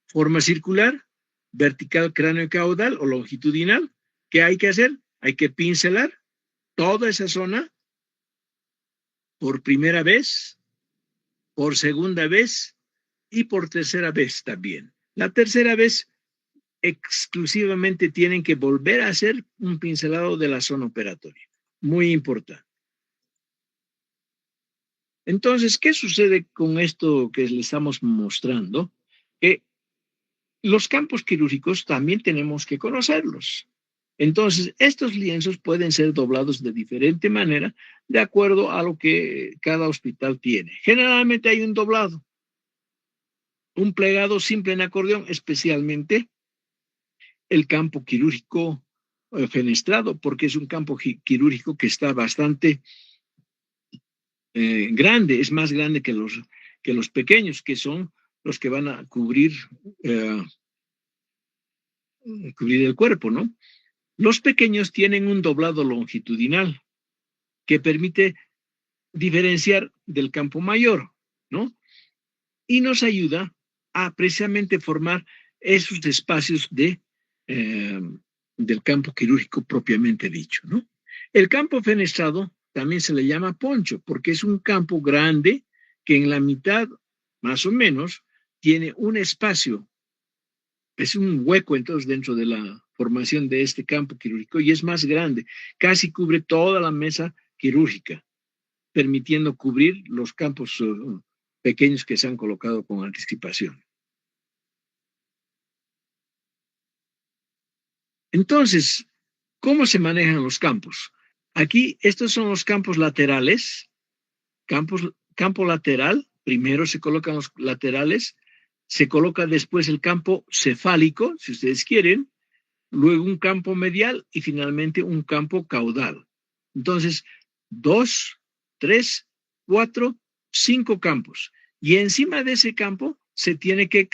forma circular, vertical cráneo caudal o longitudinal. ¿Qué hay que hacer? Hay que pincelar toda esa zona por primera vez, por segunda vez y por tercera vez también. La tercera vez exclusivamente tienen que volver a hacer un pincelado de la zona operatoria. Muy importante. Entonces, ¿qué sucede con esto que le estamos mostrando? Que los campos quirúrgicos también tenemos que conocerlos. Entonces, estos lienzos pueden ser doblados de diferente manera de acuerdo a lo que cada hospital tiene. Generalmente hay un doblado, un plegado simple en acordeón, especialmente el campo quirúrgico fenestrado, porque es un campo quirúrgico que está bastante grande, es más grande que los pequeños, que son los que van a cubrir cubrir el cuerpo, ¿no? Los pequeños tienen un doblado longitudinal que permite diferenciar del campo mayor, ¿no? Y nos ayuda a precisamente formar esos espacios eh, del campo quirúrgico propiamente dicho, ¿no? El campo fenestrado también se le llama poncho porque es un campo grande que en la mitad, más o menos, tiene un espacio, es un hueco entonces dentro de la formación de este campo quirúrgico y es más grande, casi cubre toda la mesa quirúrgica, permitiendo cubrir los campos pequeños que se han colocado con anticipación. Entonces, ¿cómo se manejan los campos? Aquí, estos son los campos laterales. Campo lateral, primero se colocan los laterales, se coloca después el campo cefálico, si ustedes quieren, luego un campo medial y finalmente un campo caudal. Entonces, 2, 3, 4, 5 campos. Y encima de ese campo se tiene que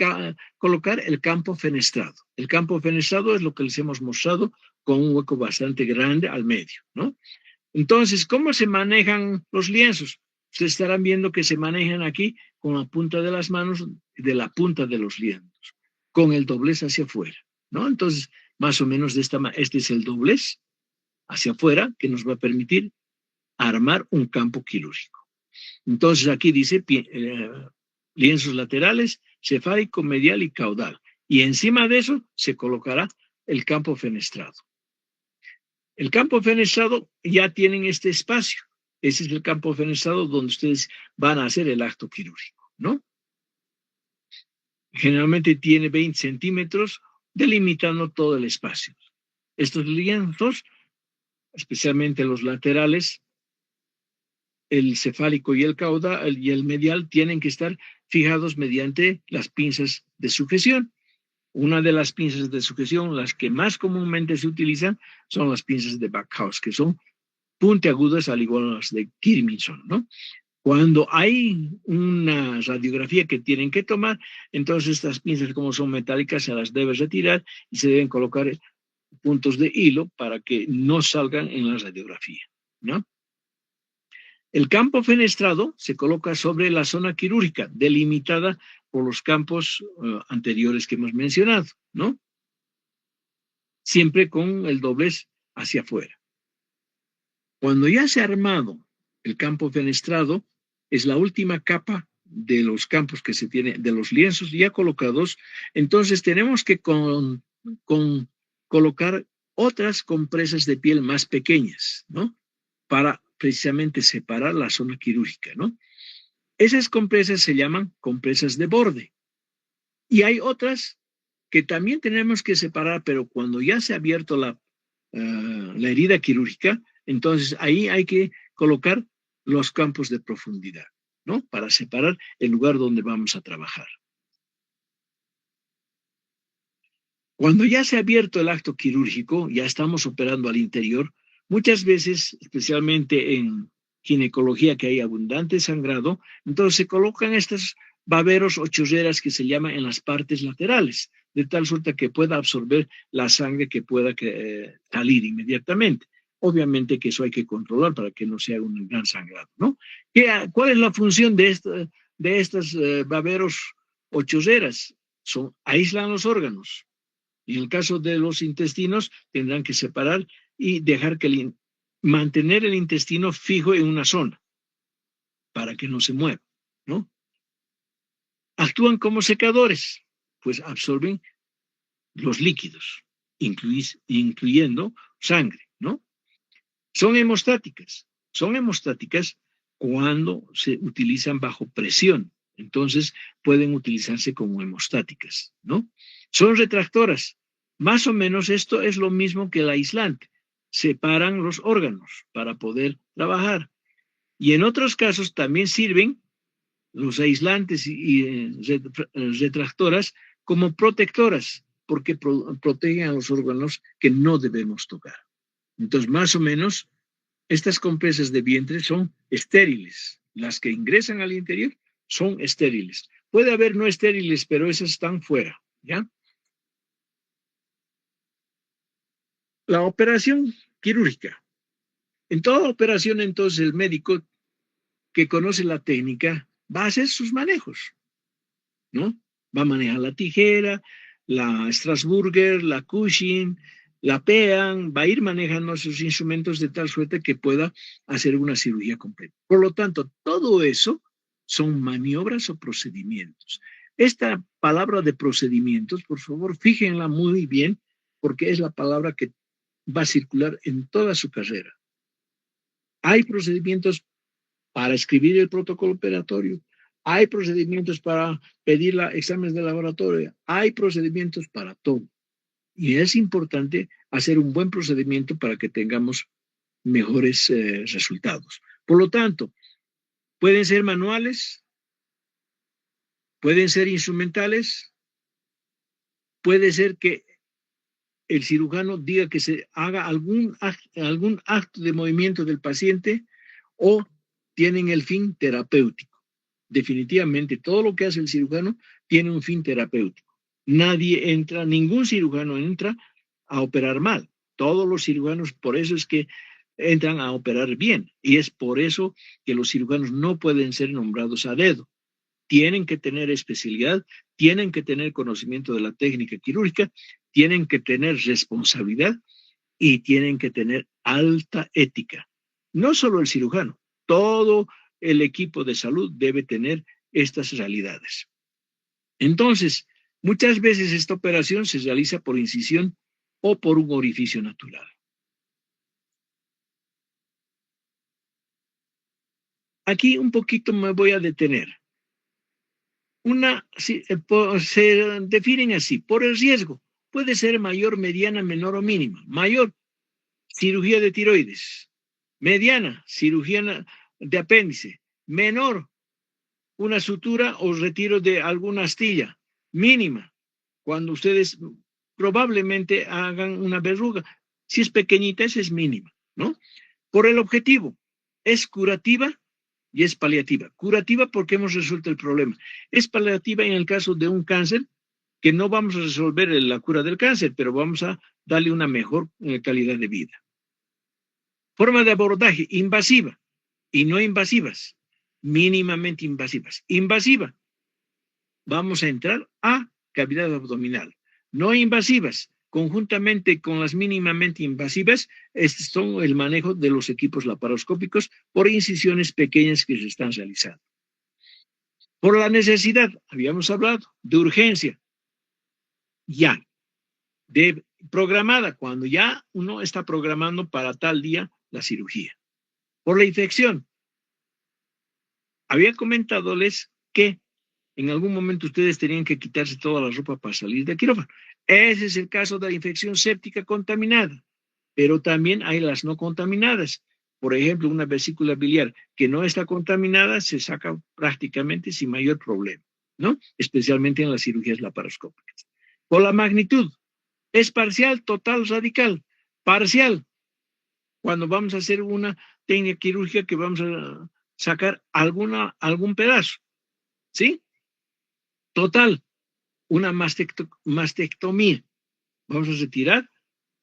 colocar el campo fenestrado. El campo fenestrado es lo que les hemos mostrado con un hueco bastante grande al medio, ¿no? Entonces, ¿cómo se manejan los lienzos? Ustedes estarán viendo que se manejan aquí con la punta de las manos, de la punta de los lienzos, con el doblez hacia afuera, ¿no? Entonces, más o menos este es el doblez hacia afuera que nos va a permitir armar un campo quirúrgico. Entonces, aquí dice lienzos laterales, cefálico, medial y caudal. Y encima de eso se colocará el campo fenestrado. El campo fenestrado ya tienen este espacio. Ese es el campo fenestrado donde ustedes van a hacer el acto quirúrgico, ¿no? Generalmente tiene 20 centímetros, delimitando todo el espacio. Estos lienzos, especialmente los laterales, el cefálico y el caudal y el medial, tienen que estar fijados mediante las pinzas de sujeción. Una de las pinzas de sujeción, las que más comúnmente se utilizan, son las pinzas de Backhaus, que son puntiagudas al igual que las de Kirchmann, ¿no? Cuando hay una radiografía que tienen que tomar, entonces estas pinzas, como son metálicas, se las debe retirar y se deben colocar puntos de hilo para que no salgan en la radiografía, ¿no? El campo fenestrado se coloca sobre la zona quirúrgica, delimitada por los campos anteriores que hemos mencionado, ¿no? Siempre con el doblez hacia afuera. Cuando ya se ha armado el campo fenestrado, es la última capa de los campos que se tiene, de los lienzos ya colocados, entonces tenemos que colocar otras compresas de piel más pequeñas, ¿no? Para precisamente separar la zona quirúrgica, ¿no? Esas compresas se llaman compresas de borde. Y hay otras que también tenemos que separar, pero cuando ya se ha abierto la herida quirúrgica, entonces ahí hay que colocar los campos de profundidad, ¿no? Para separar el lugar donde vamos a trabajar. Cuando ya se ha abierto el acto quirúrgico, ya estamos operando al interior, muchas veces, especialmente en ginecología que hay abundante sangrado, entonces se colocan estos baberos o chorreras que se llaman en las partes laterales, de tal suerte que pueda absorber la sangre que pueda salir inmediatamente. Obviamente que eso hay que controlar para que no sea un gran sangrado, ¿no? ¿Cuál es la función de estos baberos o chorreras? Aíslan los órganos. En el caso de los intestinos, tendrán que separar y dejar que mantener el intestino fijo en una zona para que no se mueva, ¿no? Actúan como secadores, pues absorben los líquidos, incluyendo sangre, ¿no? Son hemostáticas cuando se utilizan bajo presión, entonces pueden utilizarse como hemostáticas, ¿no? Son retractoras, más o menos esto es lo mismo que el aislante, separan los órganos para poder trabajar. Y en otros casos también sirven los aislantes y retractoras como protectoras, porque protegen a los órganos que no debemos tocar. Entonces, más o menos, estas compresas de vientre son estériles. Las que ingresan al interior son estériles. Puede haber no estériles, pero esas están fuera, ¿ya? La operación quirúrgica. En toda operación, entonces, el médico que conoce la técnica va a hacer sus manejos, ¿no? Va a manejar la tijera, la Strasburger, la Cushing, la PEAN, va a ir manejando sus instrumentos de tal suerte que pueda hacer una cirugía completa. Por lo tanto, todo eso son maniobras o procedimientos. Esta palabra de procedimientos, por favor, fíjenla muy bien, porque es la palabra que va a circular en toda su carrera. Hay procedimientos para escribir el protocolo operatorio, hay procedimientos para pedir exámenes de laboratorio, hay procedimientos para todo. Y es importante hacer un buen procedimiento para que tengamos mejores resultados. Por lo tanto, pueden ser manuales, pueden ser instrumentales, puede ser que el cirujano diga que se haga algún acto de movimiento del paciente o tienen el fin terapéutico. Definitivamente, todo lo que hace el cirujano tiene un fin terapéutico. Nadie entra, ningún cirujano entra a operar mal. Todos los cirujanos, por eso es que entran a operar bien. Y es por eso que los cirujanos no pueden ser nombrados a dedo. Tienen que tener especialidad, tienen que tener conocimiento de la técnica quirúrgica, tienen que tener responsabilidad y tienen que tener alta ética. No solo el cirujano, todo el equipo de salud debe tener estas realidades. Entonces, muchas veces esta operación se realiza por incisión o por un orificio natural. Aquí un poquito me voy a detener. Se definen así, por el riesgo. Puede ser mayor, mediana, menor o mínima. Mayor, cirugía de tiroides. Mediana, cirugía de apéndice. Menor, una sutura o retiro de alguna astilla. Mínima, cuando ustedes probablemente hagan una verruga. Si es pequeñita, esa es mínima, ¿no? Por el objetivo, es curativa y es paliativa. Curativa porque hemos resuelto el problema. Es paliativa en el caso de un cáncer, que no vamos a resolver la cura del cáncer, pero vamos a darle una mejor calidad de vida. Forma de abordaje, invasiva y no invasivas, mínimamente invasivas. Invasiva, vamos a entrar a cavidad abdominal. No invasivas, conjuntamente con las mínimamente invasivas, son el manejo de los equipos laparoscópicos por incisiones pequeñas que se están realizando. Por la necesidad, habíamos hablado, de urgencia, ya, de programada, cuando ya uno está programando para tal día la cirugía. Por la infección, había comentándoles que en algún momento ustedes tenían que quitarse toda la ropa para salir del quirófano. Ese es el caso de la infección séptica contaminada, pero también hay las no contaminadas. Por ejemplo, una vesícula biliar que no está contaminada se saca prácticamente sin mayor problema, ¿no? Especialmente en las cirugías laparoscópicas. Por la magnitud, es parcial, total, radical. Parcial, cuando vamos a hacer una técnica quirúrgica que vamos a sacar algún pedazo, ¿sí? Total, una mastectomía. Vamos a retirar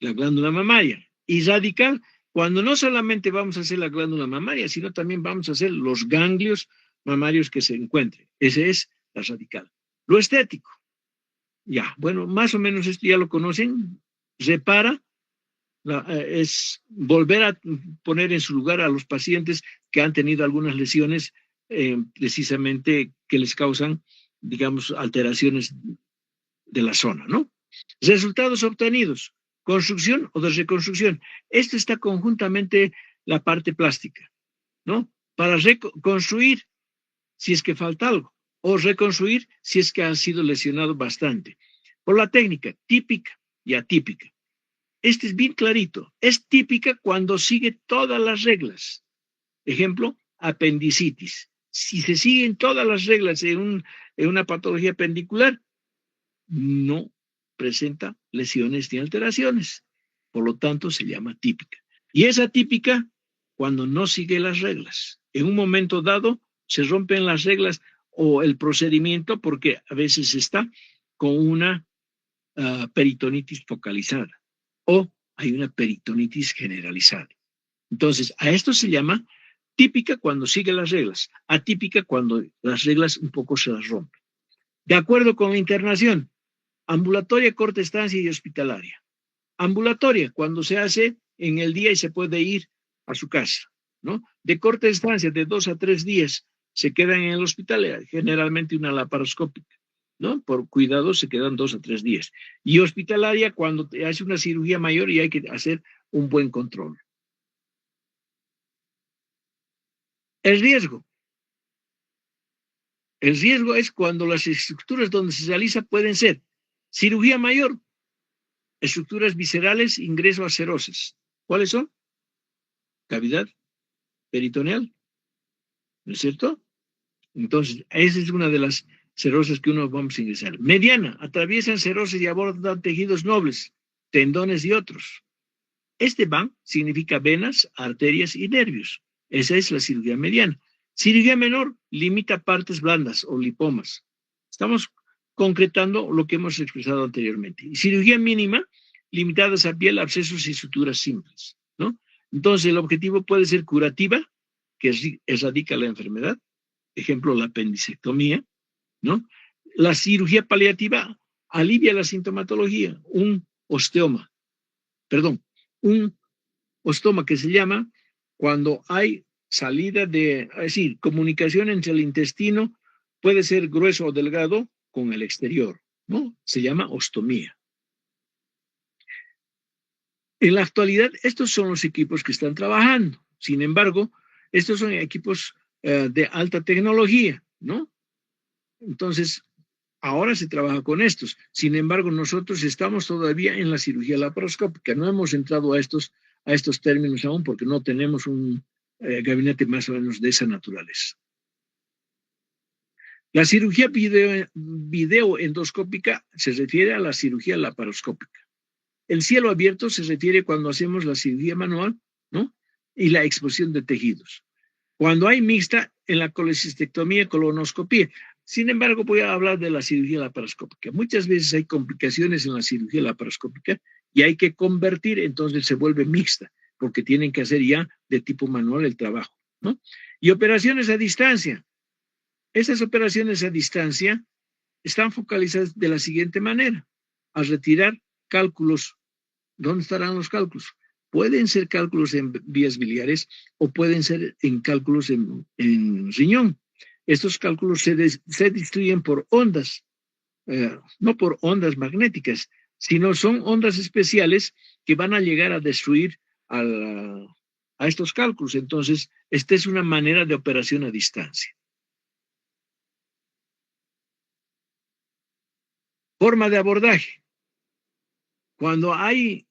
la glándula mamaria. Y radical, cuando no solamente vamos a hacer la glándula mamaria, sino también vamos a hacer los ganglios mamarios que se encuentren. Ese es la radical. Lo estético. Ya, bueno, más o menos esto ya lo conocen. Repara, es volver a poner en su lugar a los pacientes que han tenido algunas lesiones precisamente que les causan, digamos, alteraciones de la zona, ¿no? Resultados obtenidos, construcción o de reconstrucción. Esto está conjuntamente la parte plástica, ¿no? Para reconstruir si es que falta algo, o reconstruir si es que ha sido lesionado bastante. Por la técnica típica y atípica. Este es bien clarito. Es típica cuando sigue todas las reglas. Ejemplo, apendicitis. Si se siguen todas las reglas en una patología apendicular, no presenta lesiones ni alteraciones. Por lo tanto, se llama típica. Y es atípica cuando no sigue las reglas. En un momento dado, se rompen las reglas o el procedimiento porque a veces está con una peritonitis focalizada o hay una peritonitis generalizada. Entonces, a esto se llama típica cuando sigue las reglas, atípica cuando las reglas un poco se las rompen. De acuerdo con la internación, ambulatoria, corta estancia y hospitalaria. Ambulatoria, cuando se hace en el día y se puede ir a su casa, ¿no? De corta estancia, de 2 a 3 días, se quedan en el hospital, generalmente una laparoscópica, ¿no? Por cuidado se quedan 2 a 3 días. Y hospitalaria, cuando te hace una cirugía mayor y hay que hacer un buen control. El riesgo. El riesgo es cuando las estructuras donde se realiza pueden ser cirugía mayor, estructuras viscerales, ingreso a serosas. ¿Cuáles son? Cavidad peritoneal, ¿no es cierto? Entonces, esa es una de las serosas que uno vamos a ingresar. Mediana, atraviesan serosas y abordan tejidos nobles, tendones y otros. Este van significa venas, arterias y nervios. Esa es la cirugía mediana. Cirugía menor limita partes blandas o lipomas. Estamos concretando lo que hemos expresado anteriormente. Y cirugía mínima, limitadas a piel, abscesos y suturas simples, ¿no? Entonces, el objetivo puede ser curativa, que erradica la enfermedad, ejemplo, la apendicectomía, ¿no? La cirugía paliativa alivia la sintomatología, un ostoma que se llama cuando hay salida es decir, comunicación entre el intestino, puede ser grueso o delgado con el exterior, ¿no? Se llama ostomía. En la actualidad, estos son los equipos que están trabajando. Sin embargo, estos son equipos de alta tecnología, ¿no? Entonces, ahora se trabaja con estos. Sin embargo, nosotros estamos todavía en la cirugía laparoscópica. No hemos entrado a estos términos aún porque no tenemos un gabinete más o menos de esa naturaleza. La cirugía videoendoscópica se refiere a la cirugía laparoscópica. El cielo abierto se refiere cuando hacemos la cirugía manual, ¿no? Y la exposición de tejidos. Cuando hay mixta, en la colecistectomía y colonoscopía. Sin embargo, voy a hablar de la cirugía laparoscópica. Muchas veces hay complicaciones en la cirugía laparoscópica y hay que convertir, entonces se vuelve mixta, porque tienen que hacer ya de tipo manual el trabajo, ¿no? Y operaciones a distancia. Esas operaciones a distancia están focalizadas de la siguiente manera: a retirar cálculos. ¿Dónde estarán los cálculos? Pueden ser cálculos en vías biliares o pueden ser en cálculos en riñón. Estos cálculos se distribuyen por ondas, no por ondas magnéticas, sino son ondas especiales que van a llegar a destruir a estos cálculos. Entonces, esta es una manera de operación a distancia. Forma de abordaje. Cuando hay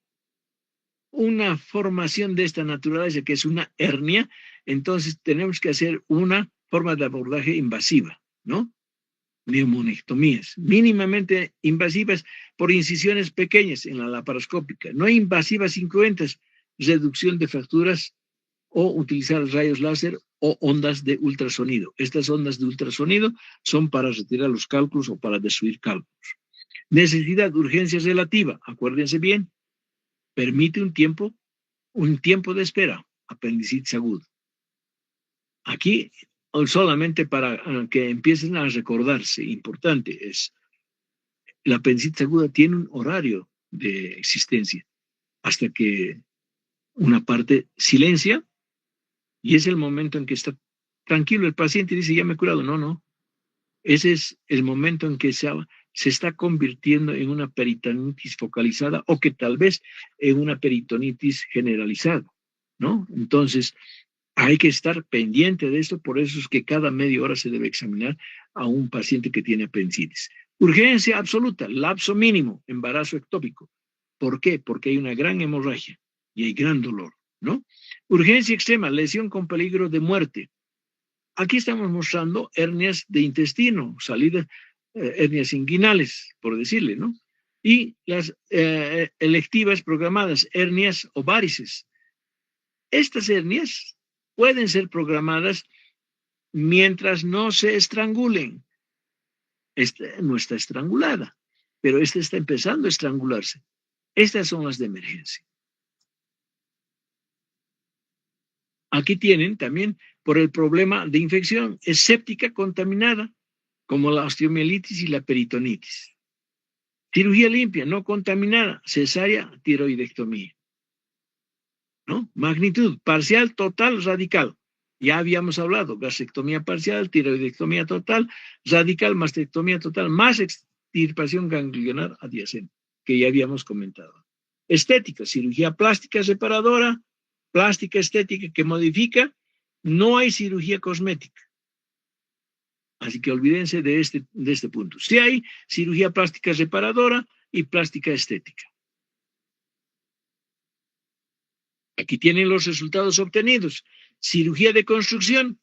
una formación de esta naturaleza, que es una hernia, entonces tenemos que hacer una forma de abordaje invasiva, ¿no? Neumonectomías, mínimamente invasivas por incisiones pequeñas en la laparoscópica, no invasivas incruentas, reducción de fracturas o utilizar rayos láser o ondas de ultrasonido. Estas ondas de ultrasonido son para retirar los cálculos o para destruir cálculos. Necesidad de urgencia relativa, acuérdense bien, permite un tiempo de espera, apendicitis aguda. Aquí, solamente para que empiecen a recordarse, importante es, la apendicitis aguda tiene un horario de existencia hasta que una parte silencia y es el momento en que está tranquilo el paciente y dice, ya me he curado. No. Ese es el momento en que se está convirtiendo en una peritonitis focalizada o que tal vez en una peritonitis generalizada, ¿no? Entonces, hay que estar pendiente de esto, por eso es que cada media hora se debe examinar a un paciente que tiene apendicitis. Urgencia absoluta, lapso mínimo, embarazo ectópico. ¿Por qué? Porque hay una gran hemorragia y hay gran dolor, ¿no? Urgencia extrema, lesión con peligro de muerte. Aquí estamos mostrando hernias de intestino, salidas, hernias inguinales, por decirle, ¿no? Y las electivas programadas, hernias o varices. Estas hernias pueden ser programadas mientras no se estrangulen. Esta no está estrangulada, pero esta está empezando a estrangularse. Estas son las de emergencia. Aquí tienen también por el problema de infección, es séptica contaminada, como la osteomielitis y la peritonitis. Cirugía limpia, no contaminada, cesárea, tiroidectomía. ¿No? Magnitud, parcial, total, radical. Ya habíamos hablado, gastrectomía parcial, tiroidectomía total, radical, mastectomía total, más extirpación ganglionar adyacente, que ya habíamos comentado. Estética, cirugía plástica separadora, plástica estética que modifica, no hay cirugía cosmética. Así que olvídense de este punto. Sí hay cirugía plástica reparadora y plástica estética. Aquí tienen los resultados obtenidos. Cirugía de construcción,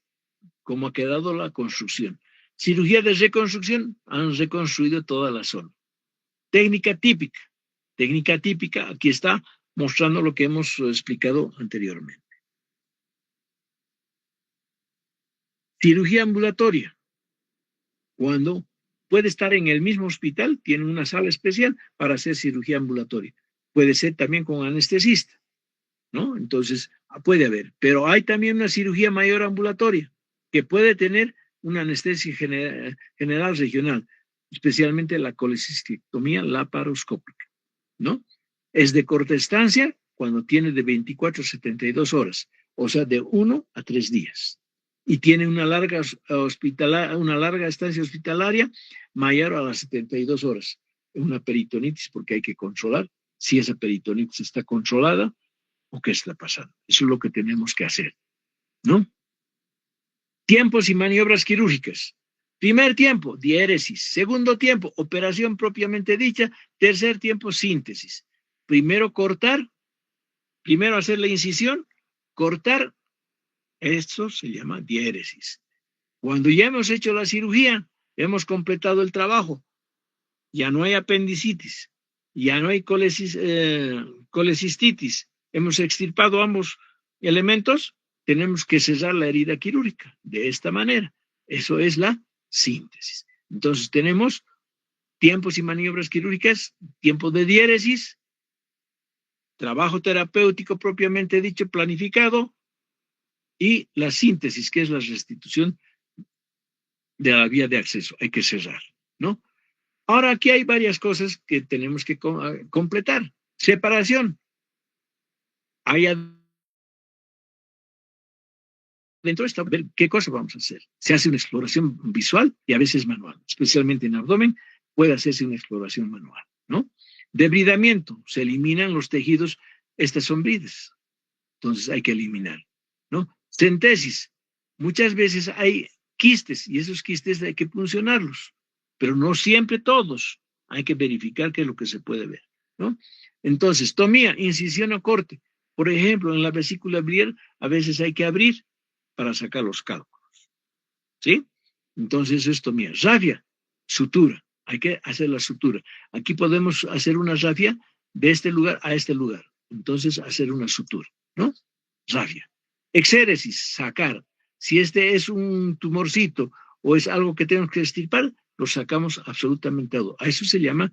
¿cómo ha quedado la construcción? Cirugía de reconstrucción, han reconstruido toda la zona. Técnica típica, aquí está mostrando lo que hemos explicado anteriormente. Cirugía ambulatoria, cuando puede estar en el mismo hospital, tiene una sala especial para hacer cirugía ambulatoria. Puede ser también con anestesista, ¿no? Entonces, puede haber. Pero hay también una cirugía mayor ambulatoria, que puede tener una anestesia general regional, especialmente la colecistectomía laparoscópica, ¿no? Es de corta estancia cuando tiene de 24 a 72 horas, o sea, de 1 a 3 días. Y tiene una larga estancia hospitalaria mayor a las 72 horas. Una peritonitis, porque hay que controlar si esa peritonitis está controlada o qué está pasando. Eso es lo que tenemos que hacer, ¿no? Tiempos y maniobras quirúrgicas. Primer tiempo, diéresis. Segundo tiempo, operación propiamente dicha. Tercer tiempo, síntesis. Primero cortar, primero hacer la incisión, cortar. Esto se llama diéresis. Cuando ya hemos hecho la cirugía, hemos completado el trabajo, ya no hay apendicitis, ya no hay colecistitis, hemos extirpado ambos elementos, tenemos que cerrar la herida quirúrgica de esta manera. Eso es la síntesis. Entonces tenemos tiempos y maniobras quirúrgicas, tiempo de diéresis, trabajo terapéutico propiamente dicho, planificado, y la síntesis, que es la restitución de la vía de acceso. Hay que cerrar, ¿no? Ahora aquí hay varias cosas que tenemos que completar. Separación. Hay dentro está ver qué cosa vamos a hacer. Se hace una exploración visual y a veces manual, especialmente en abdomen, puede hacerse una exploración manual, ¿no? Debridamiento, se eliminan los tejidos, estas son bridas, entonces hay que eliminar, ¿no? Centesis, muchas veces hay quistes y esos quistes hay que puncionarlos, pero no siempre todos, hay que verificar qué es lo que se puede ver, ¿no? Entonces, tomía, incisión o corte, por ejemplo, en la vesícula biliar a veces hay que abrir para sacar los cálculos, ¿sí? Entonces esto tomía. Rafia, sutura, hay que hacer la sutura. Aquí podemos hacer una rafia de este lugar a este lugar, entonces hacer una sutura, ¿no? Rafia. Exéresis, sacar. Si este es un tumorcito o es algo que tenemos que extirpar, lo sacamos absolutamente todo. A eso se llama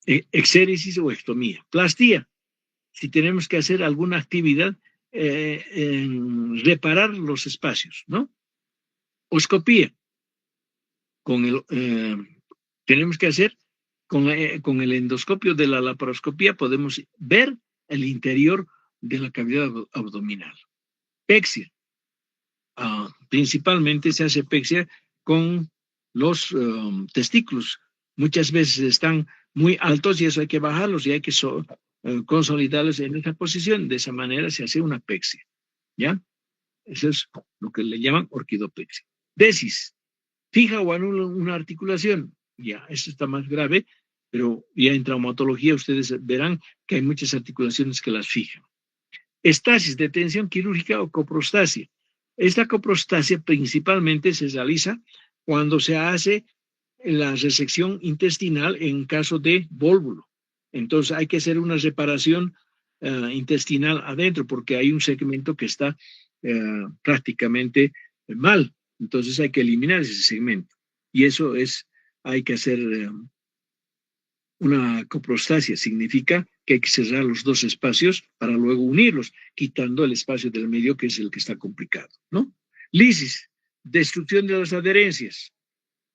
exéresis o ectomía. Plastía, si tenemos que hacer alguna actividad, reparar los espacios, ¿no? Oscopía, tenemos que hacer con el endoscopio de la laparoscopía, podemos ver el interior de la cavidad abdominal. Pexia, principalmente se hace pexia con los testículos. Muchas veces están muy altos y eso hay que bajarlos y hay que consolidarlos en esa posición. De esa manera se hace una pexia, ¿ya? Eso es lo que le llaman orquidopexia. Desis, fija o anula una articulación. Ya, eso está más grave, pero ya en traumatología ustedes verán que hay muchas articulaciones que las fijan. Estasis, detención quirúrgica o coprostasia. Esta coprostasia principalmente se realiza cuando se hace la resección intestinal en caso de vólvulo. Entonces hay que hacer una reparación intestinal adentro porque hay un segmento que está prácticamente mal. Entonces hay que eliminar ese segmento. Y eso es, hay que hacer una coprostasia, significa que hay que cerrar los dos espacios para luego unirlos, quitando el espacio del medio, que es el que está complicado, ¿no? Lisis, destrucción de las adherencias.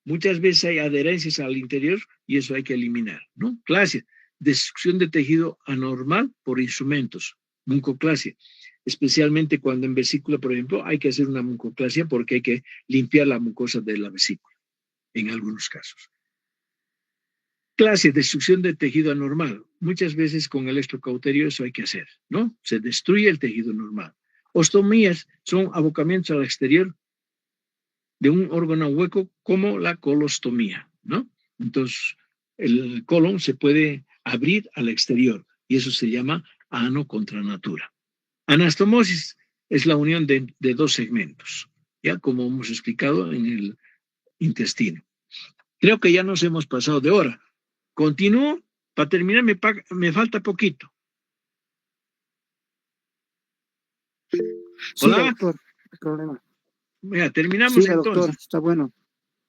Muchas veces hay adherencias al interior y eso hay que eliminar, ¿no? Clasia, destrucción de tejido anormal por instrumentos. Mucoclasia, especialmente cuando en vesícula, por ejemplo, hay que hacer una mucoclasia porque hay que limpiar la mucosa de la vesícula, en algunos casos. Clase, destrucción de tejido anormal. Muchas veces con electrocauterio eso hay que hacer, ¿no? Se destruye el tejido normal. Ostomías son abocamientos al exterior de un órgano hueco como la colostomía, ¿no? Entonces, el colon se puede abrir al exterior y eso se llama ano contra natura. Anastomosis es la unión de dos segmentos, ya como hemos explicado en el intestino. Creo que ya nos hemos pasado de hora. Continúo. Para terminar, me falta poquito. Sí, Hola. doctor, no hay problema. Mira, terminamos Sí, entonces. Doctor, está bueno.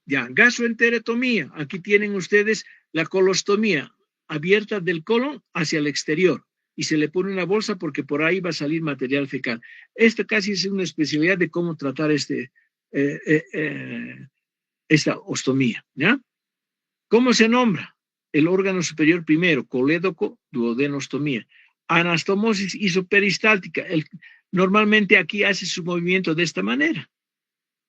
Ya, gastroenterotomía. Aquí tienen ustedes la colostomía abierta del colon hacia el exterior y se le pone una bolsa porque por ahí va a salir material fecal. Esta casi es una especialidad de cómo tratar esta ostomía, ¿ya? ¿Cómo se nombra? El órgano superior primero, colédoco, duodenostomía. Anastomosis isoperistáltica. Normalmente aquí hace su movimiento de esta manera,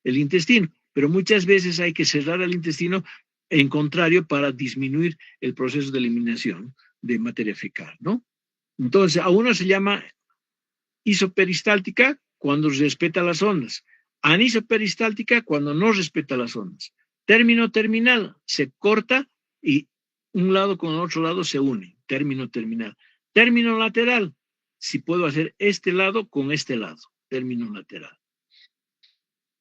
el intestino, pero muchas veces hay que cerrar el intestino en contrario para disminuir el proceso de eliminación de materia fecal, ¿no? Entonces, a una se llama isoperistáltica cuando respeta las ondas, anisoperistáltica cuando no respeta las ondas. Término terminal, se corta y un lado con el otro lado se une, término terminal. Término lateral, si puedo hacer este lado con este lado, término lateral.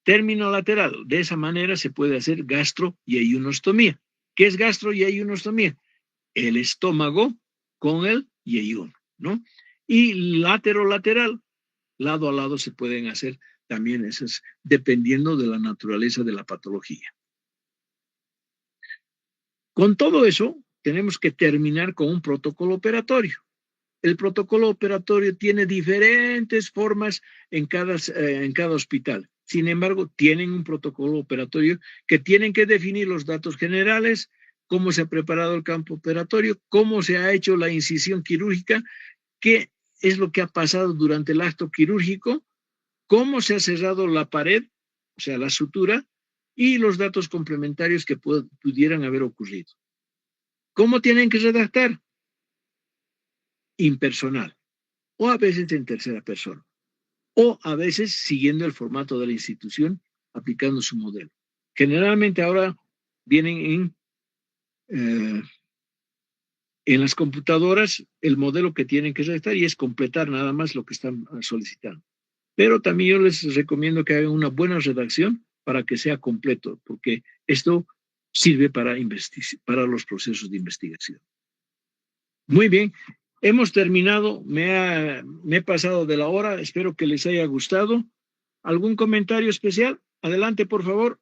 Término lateral, de esa manera se puede hacer gastro-yeyunostomía. ¿Qué es gastro-yeyunostomía? El estómago con el yeyuno, ¿no? Y lateral, lado a lado se pueden hacer también esas, dependiendo de la naturaleza de la patología. Con todo eso, tenemos que terminar con un protocolo operatorio. El protocolo operatorio tiene diferentes formas en cada hospital. Sin embargo, tienen un protocolo operatorio que tienen que definir los datos generales, cómo se ha preparado el campo operatorio, cómo se ha hecho la incisión quirúrgica, qué es lo que ha pasado durante el acto quirúrgico, cómo se ha cerrado la pared, o sea, la sutura, y los datos complementarios que pudieran haber ocurrido. ¿Cómo tienen que redactar? Impersonal, o a veces en tercera persona, o a veces siguiendo el formato de la institución, aplicando su modelo. Generalmente ahora vienen en las computadoras el modelo que tienen que redactar y es completar nada más lo que están solicitando. Pero también yo les recomiendo que hagan una buena redacción para que sea completo, porque esto sirve para los procesos de investigación. Muy bien, hemos terminado, me he pasado de la hora, espero que les haya gustado. ¿Algún comentario especial? Adelante, por favor.